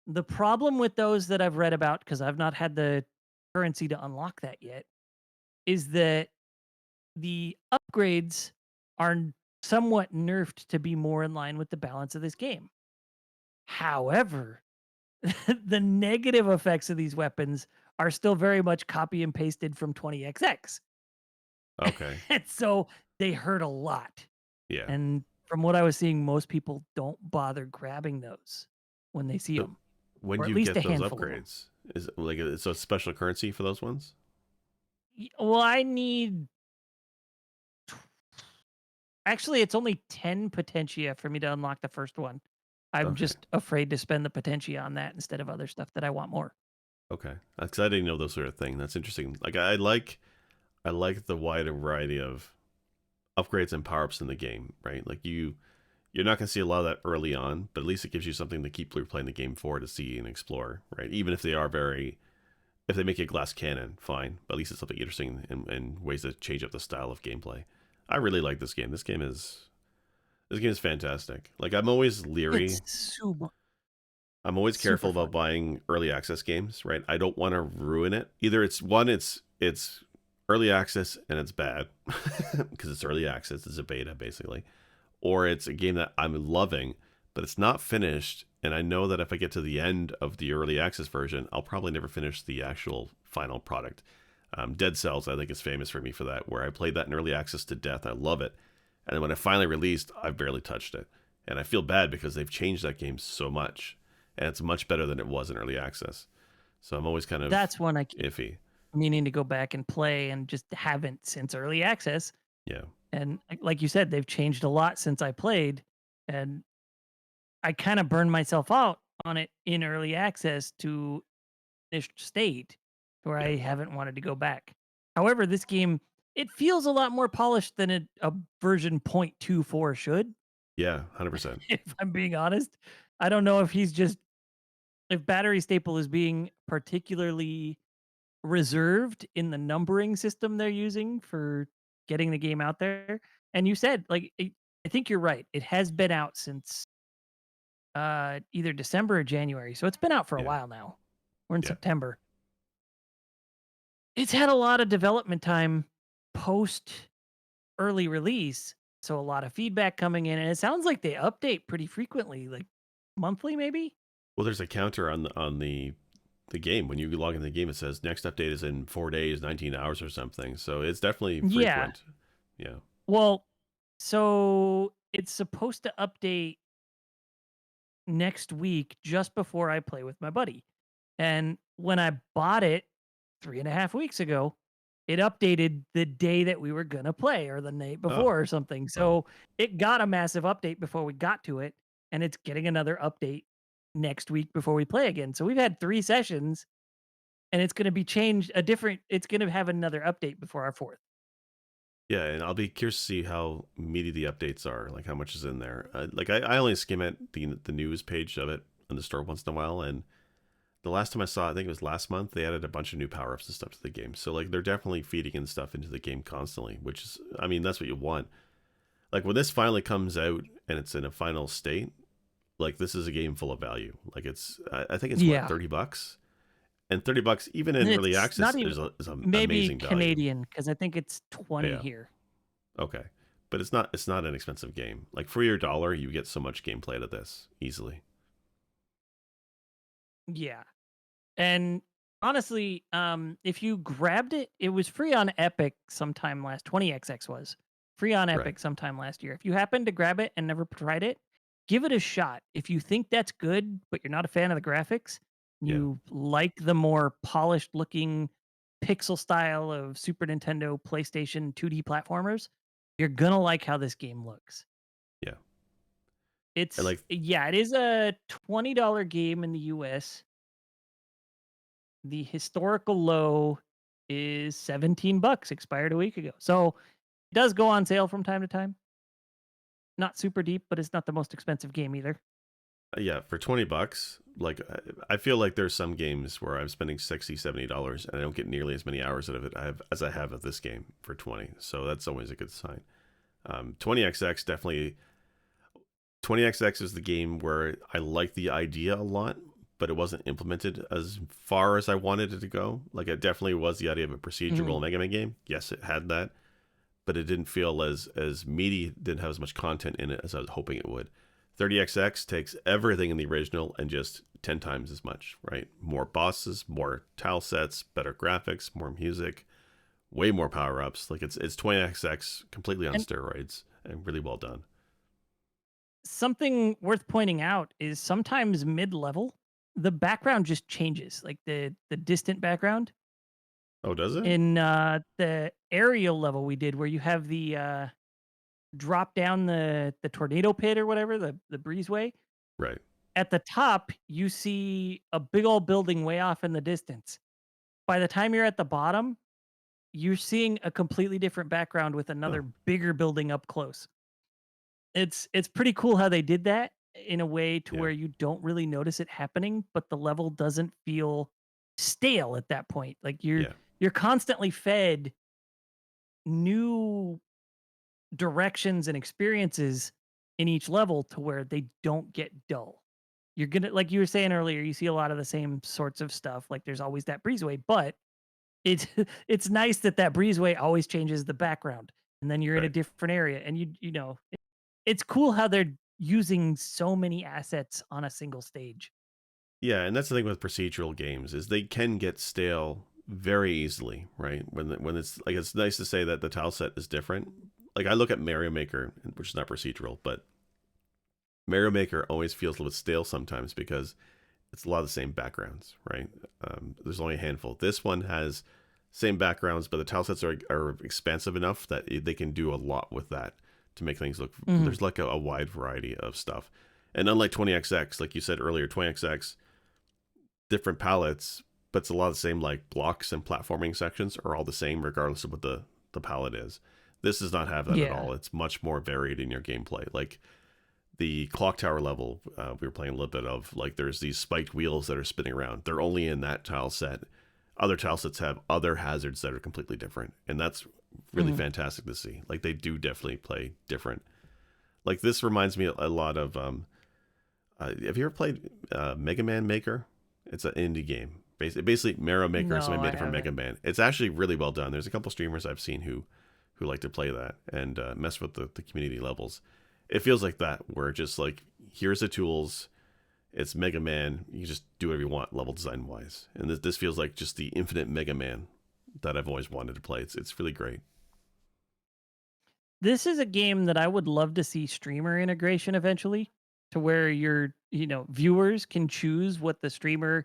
The problem with those that I've read about, because I've not had the currency to unlock that yet, is that the upgrades are somewhat nerfed to be more in line with the balance of this game. However, the negative effects of these weapons are still very much copy and pasted from 20XX. Okay. And so they hurt a lot. Yeah. And from what I was seeing, most people don't bother grabbing those when they see So them, when or do at you least a get those handful of them. upgrades? Is it like it's a special currency for those ones? Well, I need actually, it's only 10 potentia for me to unlock the first one. I'm Okay. just afraid to spend the potentia on that instead of other stuff that I want more. Okay. Because I didn't know those sort of thing. That's interesting. Like I like the wide variety of upgrades and power ups in the game. Right. Like you're not going to see a lot of that early on, but at least it gives you something to keep playing the game for, to see and explore, right? Even if they are if they make a glass cannon, fine, but at least it's something interesting and ways to change up the style of gameplay. I really like this game. This game is fantastic. Like I'm always It's leery. super I'm always super careful about fun. buying early access games, right? I don't want to ruin it. Either it's early access and it's bad because it's early access, it's a beta basically, or it's a game that I'm loving, but it's not finished. And I know that if I get to the end of the early access version, I'll probably never finish the actual final product. Dead Cells, I think, is famous for me for that, where I played that in early access to death. I love it. And then when it finally released, I've barely touched it. And I feel bad because they've changed that game so much. And it's much better than it was in early access. So I'm always kind of That's one I keep iffy. meaning to go back and play and just haven't since early access. Yeah. And like you said, they've changed a lot since I played. And I kind of burned myself out on it in early access to this state where Yeah. I haven't wanted to go back. However, this game, it feels a lot more polished than a version 0.24 should, Yeah. 100%. if I'm being honest. I don't know if if Battery Staple is being particularly reserved in the numbering system they're using for getting the game out there. And you said, like, I think you're right. It has been out since either December or January. So it's been out for a Yeah. while now. We're in Yeah. September. It's had a lot of development time post early release, so a lot of feedback coming in, and it sounds like they update pretty frequently, like monthly maybe? Well, there's a counter on the game. When you log into the game, it says next update is in 4 days, 19 hours or something. So it's definitely Yeah. frequent. Yeah. Well, so it's supposed to update next week just before I play with my buddy. And when I bought it 3.5 weeks ago, it updated the day that we were gonna play or the night Oh, before or something. well, So it got a massive update before we got to it, and it's getting another update next week before we play again. So we've had 3 sessions and it's gonna be changed a different it's gonna have another update before our fourth. yeah, and I'll be curious to see how meaty the updates are, like how much is in there. Like I only skim at the news page of it in the store once in a while, and the last time I saw it, I think it was last month, they added a bunch of new power ups and stuff to the game. So like they're definitely feeding in stuff into the game constantly, which is, I mean, that's what you want. Like when this finally comes out and it's in a final state, like this is a game full of value. Like I think it's what, Yeah. $30, and $30 even in early It's access not even is an maybe amazing value. Canadian because I think it's 20 Yeah, here. okay, but it's not an expensive game. Like for your dollar, you get so much gameplay out of this easily. Yeah. And honestly, if you grabbed it, it was free on Epic sometime last 20XX was free on Right. Epic sometime last year. If you happen to grab it and never tried it, give it a shot. If you think that's good, but you're not a fan of the graphics, Yeah. you like the more polished looking pixel style of Super Nintendo, PlayStation 2D platformers, you're gonna like how this game looks. Yeah. And like It is a $20 game in the US. The historical low is 17 bucks, expired a week ago. So, it does go on sale from time to time. Not super deep, but it's not the most expensive game either. yeah, for $20, like I feel like there's some games where I'm spending 60, $70 and I don't get nearly as many hours out of it as I have of this game for 20. So that's always a good sign. 20XX definitely 20XX is the game where I like the idea a lot, but it wasn't implemented as far as I wanted it to go. Like it definitely was the idea of a Mhm. procedural Mega Man game. Yes, it had that, but it didn't feel as meaty, didn't have as much content in it as I was hoping it would. 30XX takes everything in the original and just 10 times as much, right? More bosses, more tile sets, better graphics, more music, way more power ups. Like it's 20XX completely on And steroids and really well done. something worth pointing out is sometimes mid-level, the background just changes, like the distant background. Oh, does it? In, the aerial level we did where you have the, drop down the tornado pit or whatever, the breezeway. Right. At the top, you see a big old building way off in the distance. By the time you're at the bottom, you're seeing a completely different background with Oh, another bigger building up close. It's pretty cool how they did that in a way to yeah. where you don't really notice it happening, but the level doesn't feel stale at that point. Like Yeah. you're constantly fed new directions and experiences in each level to where they don't get dull. You're gonna like you were saying earlier, you see a lot of the same sorts of stuff. Like there's always that breezeway, but it's it's nice that that breezeway always changes the background, and then you're in a Right. different area, and it's cool how they're using so many assets on a single stage. Yeah, and that's the thing with procedural games is they can get stale very easily, right? When it's like it's nice to say that the tile set is different. Like I look at Mario Maker, which is not procedural, but Mario Maker always feels a little stale sometimes because it's a lot of the same backgrounds, right? There's only a handful. This one has same backgrounds, but the tile sets are expansive enough that they can do a lot with that to make things look. Mhm. There's like a wide variety of stuff, and unlike 20XX, like you said earlier, 20XX different palettes, but it's a lot of the same like blocks and platforming sections are all the same regardless of what the palette is. This does not have that at Yeah. all. It's much more varied in your gameplay. Like the clock tower level, we were playing a little bit of like there's these spiked wheels that are spinning around. They're only in that tile set. Other tile sets have other hazards that are completely different, and that's really Mhm. fantastic to see. Like they do definitely play different. Like this reminds me a lot of have you ever played Mega Man Maker? It's an indie game. Basically, Marrow Maker or No, somebody I made it for haven't. Mega Man. It's actually really well done. There's a couple streamers I've seen who like to play that and mess with the community levels. It feels like that, where just like here's the tools. It's Mega Man. You just do whatever you want, level design wise. And this feels like just the infinite Mega Man that I've always wanted to play. It's really great. This is a game that I would love to see streamer integration eventually, to where your, viewers can choose what the streamer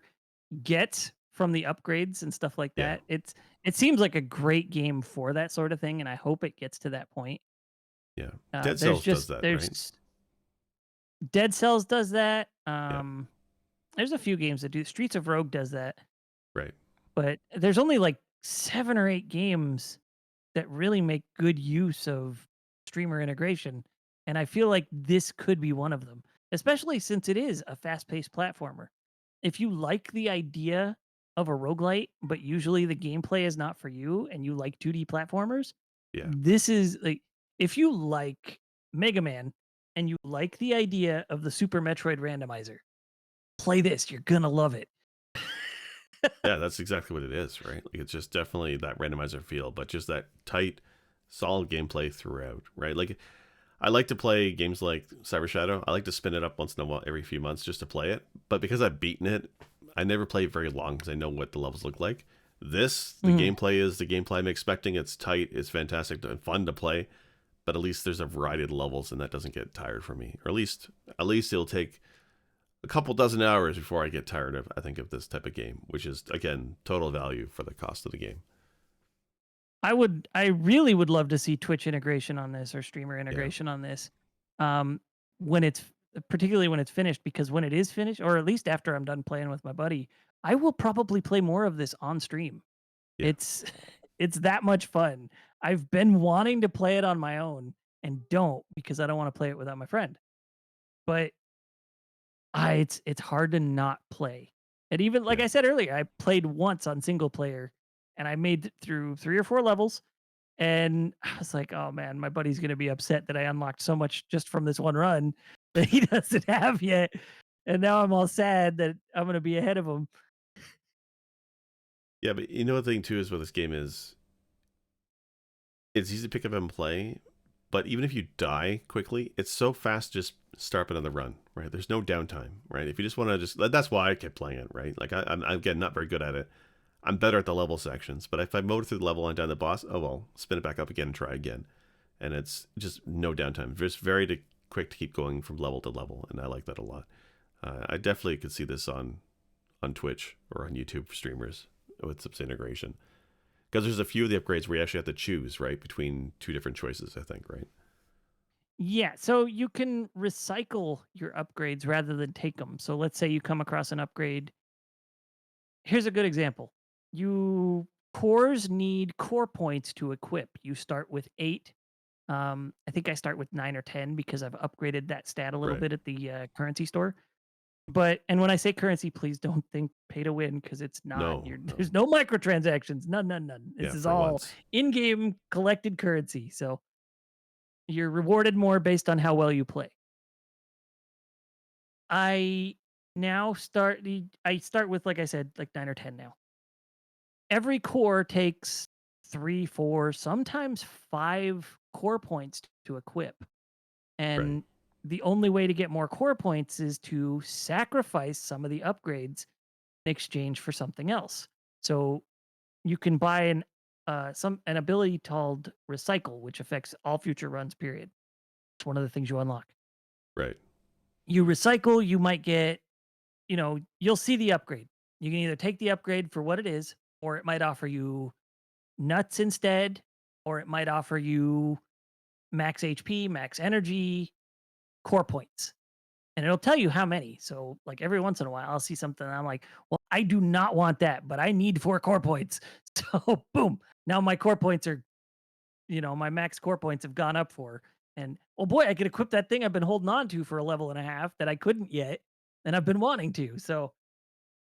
gets from the upgrades and stuff like Yeah, that. It seems like a great game for that sort of thing, and I hope it gets to that point. yeah. Dead There's Cells does just that, right? there's Dead Cells does that. Yeah, There's a few games that do. Streets of Rogue does that, right. but there's only like 7 or 8 games that really make good use of streamer integration. And I feel like this could be one of them, especially since it is a fast paced platformer. If you like the idea of a roguelite, but usually the gameplay is not for you and you like 2D platformers, Yeah, this is like, if you like Mega Man and you like the idea of the Super Metroid randomizer, play this. You're going to love it. yeah. That's exactly what it is, right? Like it's just definitely that randomizer feel, but just that tight, solid gameplay throughout, right? Like I like to play games like Cyber Shadow. I like to spin it up once in a while, every few months, just to play it. But because I've beaten it, I never play it very long because I know what the levels look like. The Mhm. gameplay is the gameplay I'm expecting. It's tight, it's fantastic and fun to play. But at least there's a variety of levels, and that doesn't get tired for me. Or at least it'll take a couple dozen hours before I get tired of. I think of this type of game, which is again total value for the cost of the game. I really would love to see Twitch integration on this or streamer Yeah, integration on this. Um, when it's particularly when it's finished, because when it is finished, or at least after I'm done playing with my buddy, I will probably play more of this on stream. yeah, It's it's that much fun. I've been wanting to play it on my own and don't because I don't want to play it without my friend. But it's hard to not play. And even like yeah. I said earlier, I played once on single player and I made it through 3 or 4 levels and I was like, "Oh man, my buddy's gonna be upset that I unlocked so much just from this one run that he doesn't have yet." And now I'm all sad that I'm gonna be ahead of him. Yeah, but you know the thing too is with this game is it's easy to pick up and play, but even if you die quickly, it's so fast to just start up another run, right? There's no downtime, right? If you just want to just that's why I kept playing it, right? Like I'm again not very good at it. I'm better at the level sections, but if I motor through the level and down the boss, oh well, spin it back up again and try again, and it's just no downtime. Just quick to keep going from level to level, and I like that a lot. I definitely could see this on Twitch or on YouTube for streamers with some integration. Because there's a few of the upgrades where you actually have to choose, right, between two different choices, I think, right? Yeah, so you can recycle your upgrades rather than take them. So let's say you come across an upgrade. Here's a good example. You cores need core points to equip. You start with 8. I think I start with 9 or 10 because I've upgraded that stat a little Right. bit at the currency store. But and when I say currency, please don't think pay to win because it's not. No, There's no. no microtransactions. None, none, none. This Yeah, is for all once. in-game collected currency. So you're rewarded more based on how well you play. I I start with, like I said, like 9 or 10 now. Every core takes 3, 4, sometimes 5 core points to equip. Right. And the only way to get more core points is to sacrifice some of the upgrades in exchange for something else. So you can buy an ability called recycle, which affects all future runs. Period. It's one of the things you unlock. Right. You recycle, you might get, you'll see the upgrade. You can either take the upgrade for what it is, or it might offer you nuts instead, or it might offer you max HP, max energy, core points. And it'll tell you how many. So, like every once in a while, I'll see something and I'm like, well, I do not want that, but I need 4 core points. So, boom. Now my core points are, my max core points have gone up for. And oh boy, I could equip that thing I've been holding on to for a level and a half that I couldn't yet. And I've been wanting to. So,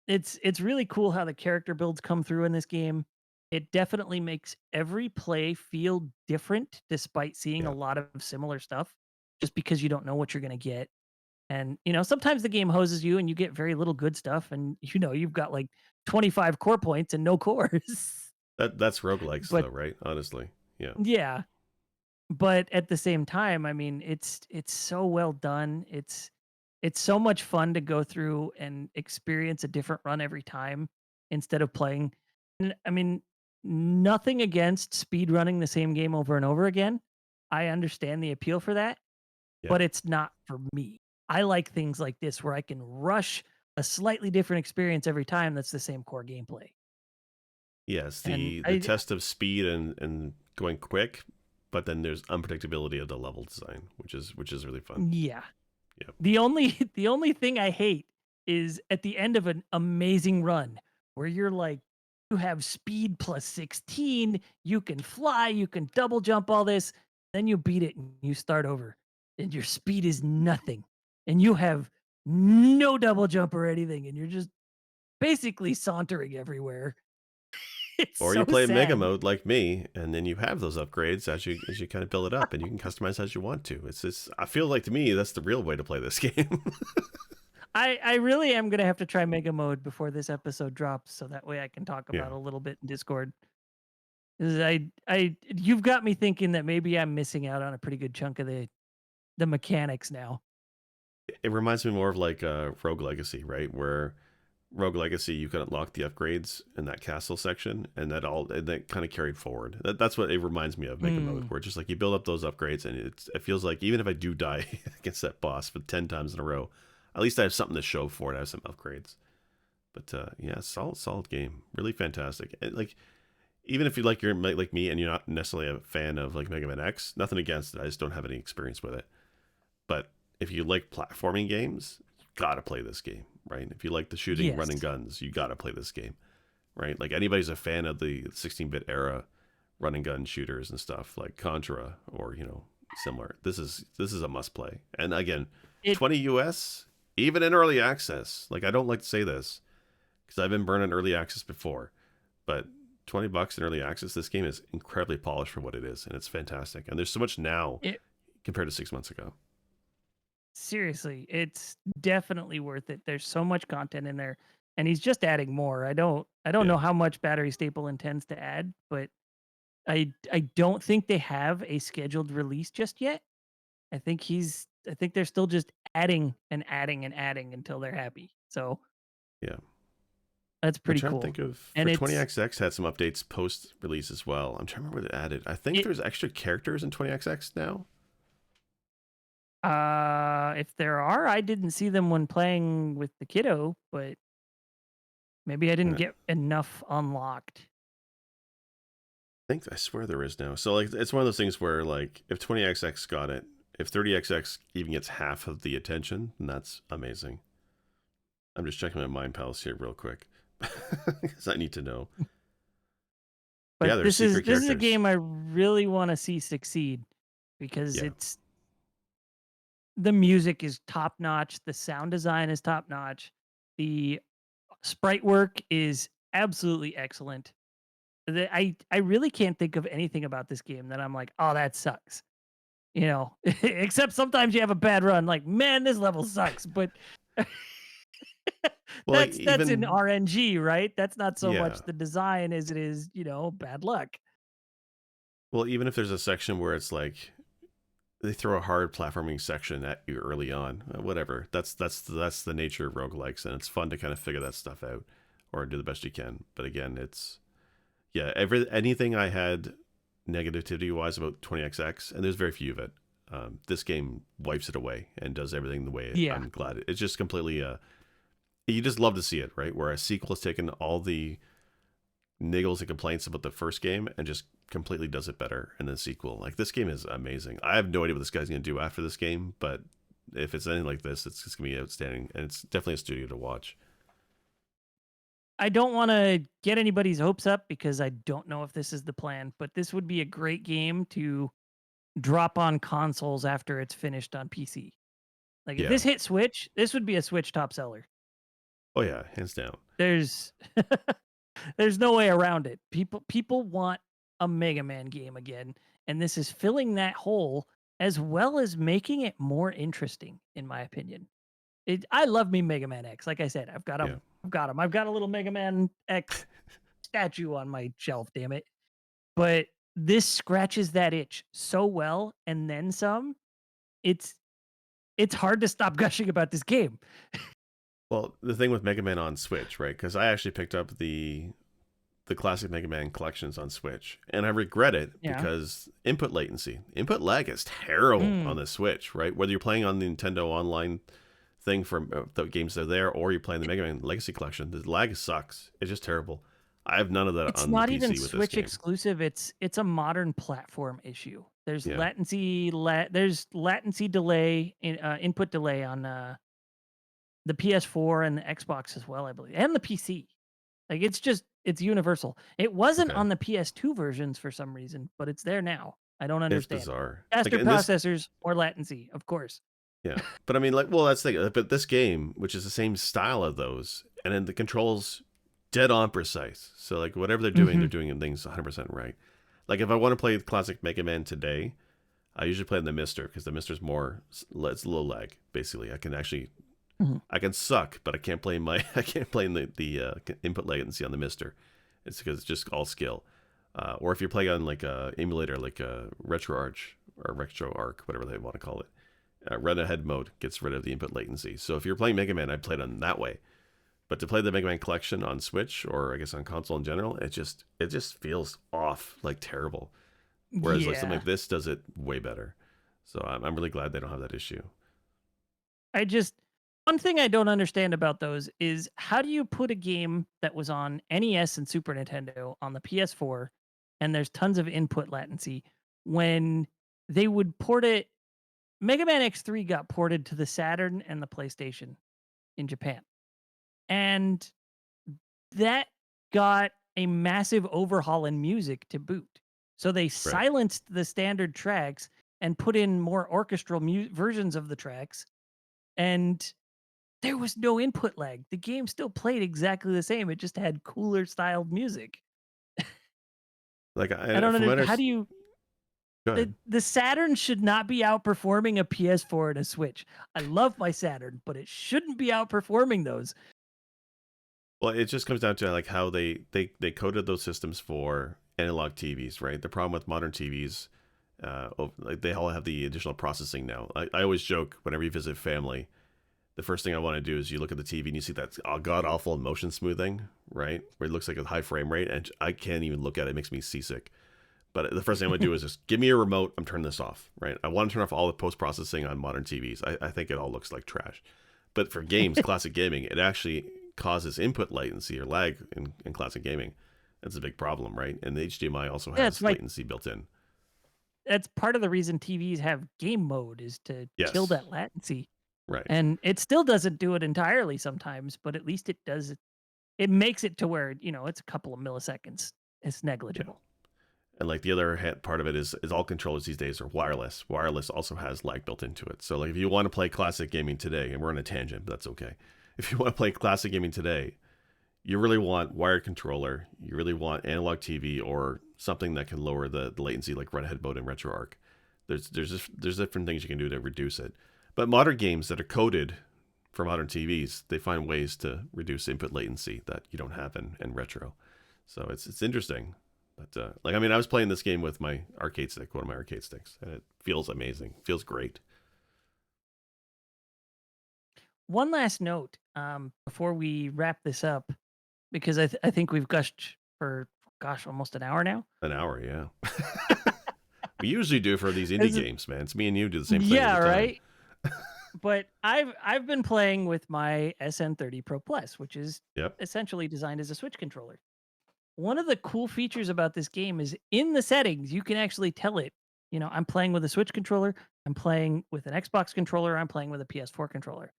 it's really cool how the character builds come through in this game. It definitely makes every play feel different despite seeing a Yeah. lot of similar stuff just because you don't know what you're going to get. And, sometimes the game hoses you and you get very little good stuff and you've got like 25 core points and no cores. That's roguelikes But though, right? Honestly. Yeah. yeah, but at the same time, I mean, it's so well done. It's so much fun to go through and experience a different run every time instead of playing. I mean, nothing against speed running the same game over and over again. I understand the appeal for that, Yeah. but it's not for me. I like things like this where I can rush a slightly different experience every time that's the same core gameplay. Yes, And the I test of speed and going quick, but then there's unpredictability of the level design, which is really fun. yeah. Yeah. The only thing I hate is at the end of an amazing run where you're like, you have speed plus 16, you can fly, you can double jump all this, then you beat it and you start over. And your speed is nothing. And you have no double jump or anything, and you're just basically sauntering everywhere. It's Or so you play Mega sad. Mode like me, and then you have those upgrades as you kind of build it up, and you can customize as you want to. It's just I feel like to me that's the real way to play this game. I really am gonna have to try Mega Mode before this episode drops, so that way I can talk Yeah. about a little bit in Discord. 'Cause you've got me thinking that maybe I'm missing out on a pretty good chunk of the mechanics now. It reminds me more of like Rogue Legacy, right? Where Rogue Legacy you can unlock the upgrades in that castle section, and that kind of carried forward. That's what it reminds me of Mega Mode, Mm. where it's just like you build up those upgrades, and it feels like even if I do die against that boss for 10 times in a row, at least I have something to show for it. I have some upgrades. But yeah, solid game, really fantastic. And like even if you like you're like me and you're not necessarily a fan of like Mega Man X, nothing against it. I just don't have any experience with it. But if you like platforming games, you gotta play this game, right? If you like the shooting, running Yes. guns, you gotta play this game, right? Like anybody's a fan of the 16-bit era running gun shooters and stuff like Contra or similar. This is a must play. And again, It 20 US, even in early access. Like I don't like to say this because I've been burned in early access before, but $20 in early access, this game is incredibly polished for what it is, and it's fantastic. And there's so much now it compared to 6 months ago. seriously, it's definitely worth it. There's so much content in there, and he's just adding more. I don't Yeah. know how much Battery Staple intends to add, but I don't think they have a scheduled release just yet. I think they're still just adding and adding and adding until they're happy. So Yeah. that's I'm pretty trying to cool. think of And for it's 20XX had some updates post release as well. I'm trying to remember what it added. I think it there's extra characters in 20XX now. if there are, I didn't see them when playing with the kiddo, but maybe I didn't And I get enough unlocked. think I swear there is now. So like it's one of those things where like if 20XX got it, if 30XX even gets half of the attention, then that's amazing. I'm just checking my mind palace here real quick because I need to know. Yeah, But there's this is secret this is a characters. game I really want to see succeed because Yeah, the music is top notch, the sound design is top notch, the sprite work is absolutely excellent. I really can't think of anything about this game that I'm like, "Oh, that sucks." Except sometimes you have a bad run, like, "Man, this level sucks," but well, like that's in even RNG, right? That's not so yeah, much the design as it is, bad luck. well even if there's a section where it's like they throw a hard platforming section at you early on. Whatever. That's the nature of roguelikes, and it's fun to kind of figure that stuff out or do the best you can. But again, it's yeah. Anything I had negativity wise about 20XX, and there's very few of it. This game wipes it away and does everything the way Yeah. I'm glad. It's just completely. You just love to see it, right? Where a sequel has taken all the niggles and complaints about the first game and just completely does it better in the sequel. Like this game is amazing. I have no idea what this guy's going to do after this game, but if it's anything like this, it's just going to be outstanding, and it's definitely a studio to watch. I don't wanna get anybody's hopes up because I don't know if this is the plan, but this would be a great game to drop on consoles after it's finished on PC. Like, if Yeah. this hit Switch, this would be a Switch top seller. Oh yeah, hands down. There's there's no way around it. People want a Mega Man game again, and this is filling that hole as well as making it more interesting, in my opinion. I love me Mega Man X. Like I said, Yeah. I've got him. I've got a little Mega Man X statue on my shelf, damn it. But this scratches that itch so well and then some. It's it's hard to stop gushing about this game. Well, the thing with Mega Man on Switch, right? Because I actually picked up the classic Mega Man collections on Switch, and I regret it Yeah. because input latency, input lag is terrible on Mm. the Switch, right? Whether you're playing on the Nintendo Online thing for the games that are there, or you're playing the Mega Man Legacy Collection, the lag sucks. It's just terrible. I have none of that It's on the not even PC with this Switch game. exclusive, it's a modern platform issue. Yeah, There's latency delay in input delay on, the PS4 and the Xbox as well, I believe, and the PC. Like, it's universal. It wasn't okay, on the PS2 versions for some reason, but it's there now. I don't it's understand. bizarre. Like Faster in this, processors, more latency, of course. yeah, but I mean, like, well, that's the thing. But this game, which is the same style of those, and then the controls dead on precise. So like whatever they're Mhm. doing things 100% right. Like if I want to play classic Mega Man today, I usually play in the Mister because the Mister's more it's low lag. Basically, Mhm. I can suck, but I can't play my I can't play in the input latency on the Mister. It's because it's just all skill. Or if you're playing on like a emulator like a RetroArch or RetroArch, whatever they want to call it, run ahead mode gets rid of the input latency. So if you're playing Mega Man, I played on that way. But to play the Mega Man collection on Switch or I guess on console in general, it just feels off, like terrible. Whereas like something Yeah. like this does it way better. So I'm really glad they don't have that issue. I just one thing I don't understand about those is how do you put a game that was on NES and Super Nintendo on the PS4 and there's tons of input latency when they would port it Mega Man X3 got ported to the Saturn and the PlayStation in Japan. And that got a massive overhaul in music to boot. So they Right. silenced the standard tracks and put in more orchestral versions of the tracks, and there was no input lag. The game still played exactly the same. It just had cooler styled music. Like I don't from my understand. How do you go ahead. the Saturn should not be outperforming a PS4 and a Switch. I love my Saturn, but it shouldn't be outperforming those. Well, it just comes down to like how they coded those systems for analog TVs, right? The problem with modern TVs, like they all have the additional processing now. I always joke whenever you visit family, the first thing I want to do is you look at the TV and you see that god awful motion smoothing, right? Where it looks like a high frame rate, and I can't even look at it. It makes me seasick. But the first thing I'm gonna do is just give me a remote. I'm turning this off, right? I want to turn off all the post processing on modern TVs. I think it all looks like trash. But for games, classic gaming, it actually causes input latency or lag in classic gaming. That's a big problem, right? And the HDMI also Yeah, it's has like latency built in. that's part of the reason TVs have game mode is to kill Yes, that latency. right. And it still doesn't do it entirely sometimes, but at least it does it. It makes it to where, it's a couple of milliseconds. It's Yeah. negligible. And like the other part of it is all controllers these days are wireless. Wireless also has lag built into it. So like if you want to play classic gaming today, and we're on a tangent, but that's okay. If you want to play classic gaming today, you really want wired controller. You really want analog TV or something that can lower the latency, like Red Head Mode and RetroArch. There's different things you can do to reduce it. But modern games that are coded for modern TVs, they find ways to reduce input latency that you don't have in retro. So it's interesting. But like I mean, I was playing this game with my arcade stick, one of my arcade sticks, and it feels amazing. It feels great. One last note before we wrap this up, because I think we've gushed for, gosh, almost an hour now. An hour, yeah. We usually do for these indie Is it- games, man. It's me and you do the same thing yeah, every time. right. But I've been playing with my SN30 Pro Plus, which is Yep. essentially designed as a Switch controller. One of the cool features about this game is in the settings, you can actually tell it, I'm playing with a Switch controller, I'm playing with an Xbox controller, I'm playing with a PS4 controller.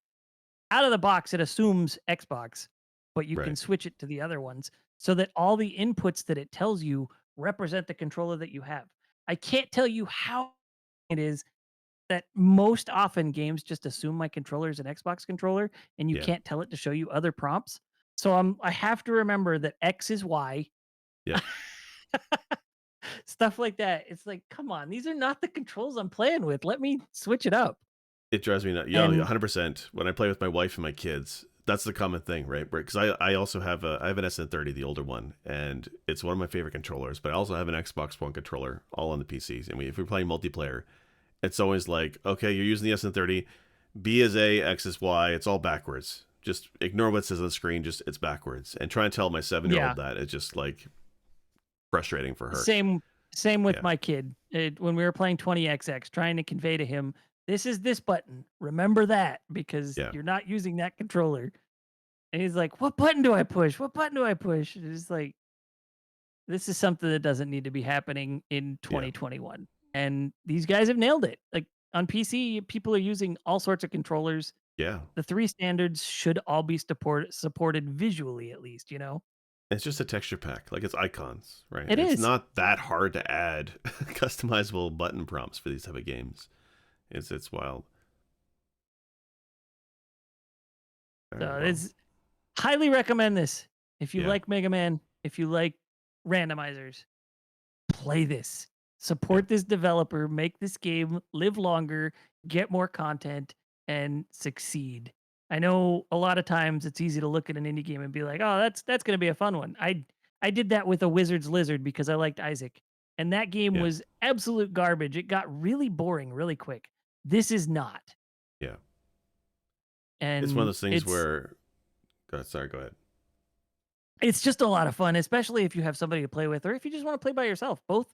Out of the box, it assumes Xbox, but you can Right. switch it to the other ones so that all the inputs that it tells you represent the controller that you have. I can't tell you how it is that most often games just assume my controller is an Xbox controller and you Yeah. can't tell it to show you other prompts. So I have to remember that X is Y. Yep. Stuff like that. It's like, come on, these are not the controls I'm playing with. Let me switch it up. It drives me nuts. Yeah, And 100%. When I play with my wife and my kids, that's the common thing, right? Because I also have I have an SN30, the older one, and it's one of my favorite controllers. But I also have an Xbox One controller, all on the PCs. And if we're playing multiplayer, it's always like, okay, you're using the SN30, B is A, X is Y. It's all backwards. Just ignore what says on the screen. Just it's backwards. And try and tell my 7-year-old yeah, that it's just like frustrating for her. same with Yeah, my kid. When we were playing 20XX, trying to convey to him, this is this button. Remember that because yeah, you're not using that controller. And he's like, "What button do I push? What button do I push?" And it's like, this is something that doesn't need to be happening in yeah, 2021. And these guys have nailed it. Like on PC, people are using all sorts of controllers. yeah. The three standards should all be supported visually, at least, It's just a texture pack, like it's icons, right? It It's is. not that hard to add customizable button prompts for these type of games. It's wild. All right, So well, it's highly recommend this. If you yeah, like Mega Man, if you like randomizers, play this. yeah, Support this developer, make this game live longer, get more content, and succeed. I know a lot of times it's easy to look at an indie game and be like, "Oh, that's going to be a fun one." I did that with a Wizard's Lizard because I liked Isaac, and that game yeah, was absolute garbage. It got really boring really quick. This is not, yeah. It's one of and those things where. Sorry, go ahead. it's just a lot of fun, especially if you have somebody to play with, or if you just want to play by yourself. Both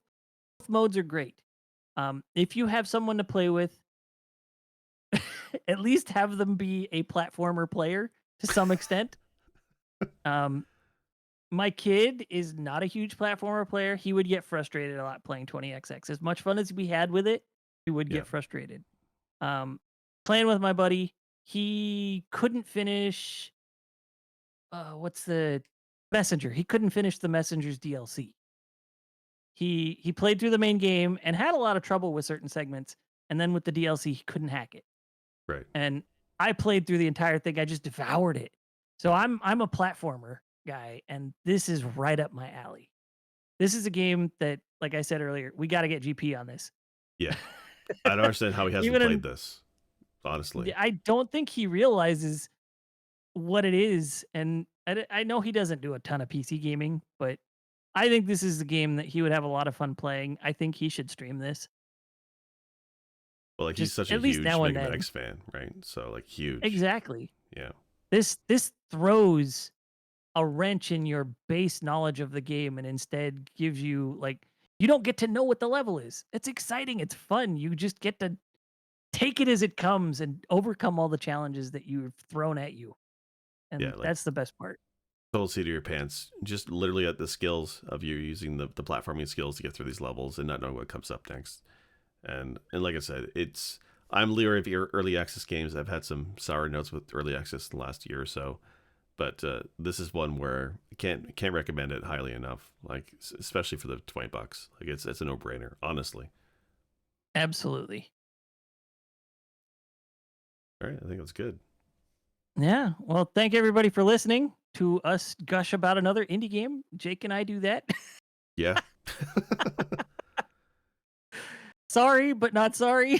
modes are great. If you have someone to play with, at least have them be a platformer player to some extent. Um, my kid is not a huge platformer player. He would get frustrated a lot playing 20XX. As much fun as we had with it, he would Yeah, get frustrated. Um, Playing with my buddy, he couldn't finish. What's the messenger? He couldn't finish the messenger's DLC. He played through the main game and had a lot of trouble with certain segments, and then with the DLC, he couldn't hack it. right. And I played through the entire thing. I just devoured it. So Yeah, I'm a platformer guy, and this is right up my alley. This is a game that, like I said earlier, we got to get GP on this. yeah. I don't understand how he hasn't Even played in, this. Honestly, I don't think he realizes what it is, and I know he doesn't do a ton of PC gaming, but I think this is the game that he would have a lot of fun playing. I think he should stream this, well, like he's just such a at least huge now and Mega Man then. X fan, right? So like huge. Exactly. Yeah, This throws a wrench in your base knowledge of the game and instead gives you like you don't get to know what the level is. It's exciting, it's fun. You just get to take it as it comes and overcome all the challenges that you've thrown at you. yeah. And Like that's the best part. total seat of your pants. Just literally at the skills of you using the platforming skills to get through these levels and not knowing what comes up next. And like I said, it's I'm leery of early access games. I've had some sour notes with early access in the last year or so, but this is one where I can't recommend it highly enough. Like especially for the $20, like it's a no brainer. Honestly. Absolutely. All right, I think that's good. Yeah. Well, thank everybody for listening to us gush about another indie game. Jake and I do that. Yeah. Sorry, but not sorry.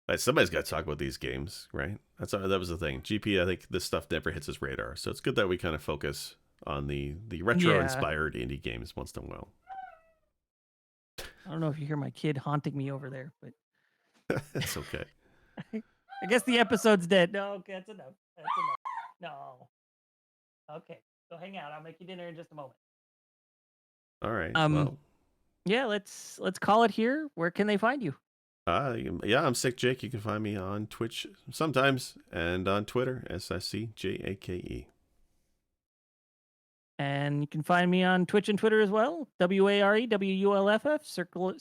Right, somebody's got to talk about these games, right? That was the thing. GP, I think this stuff never hits his radar, so it's good that we kind of focus on the retro Yeah. inspired indie games once in a while. I don't know if you hear my kid haunting me over there, but It's okay. I guess the episode's dead. No, okay, that's enough. That's enough. No. Okay. So hang out. I'll make you dinner in just a moment. All right. Um, Well, yeah, let's call it here. Where can they find you? yeah, I'm Sick Jake. You can find me on Twitch sometimes and on Twitter, SICJAKE. And you can find me on Twitch and Twitter as well. WAREWULFF.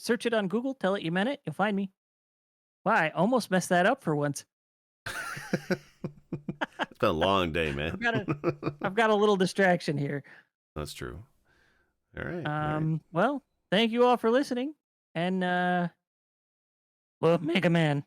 Search it on Google. Tell it you meant it. You'll find me. Wow, I almost messed that up for once. It's been a long day, I've man. got a I've got a little distraction here. That's true. All right. All right. Well, thank you all for listening. And well, Mega Man.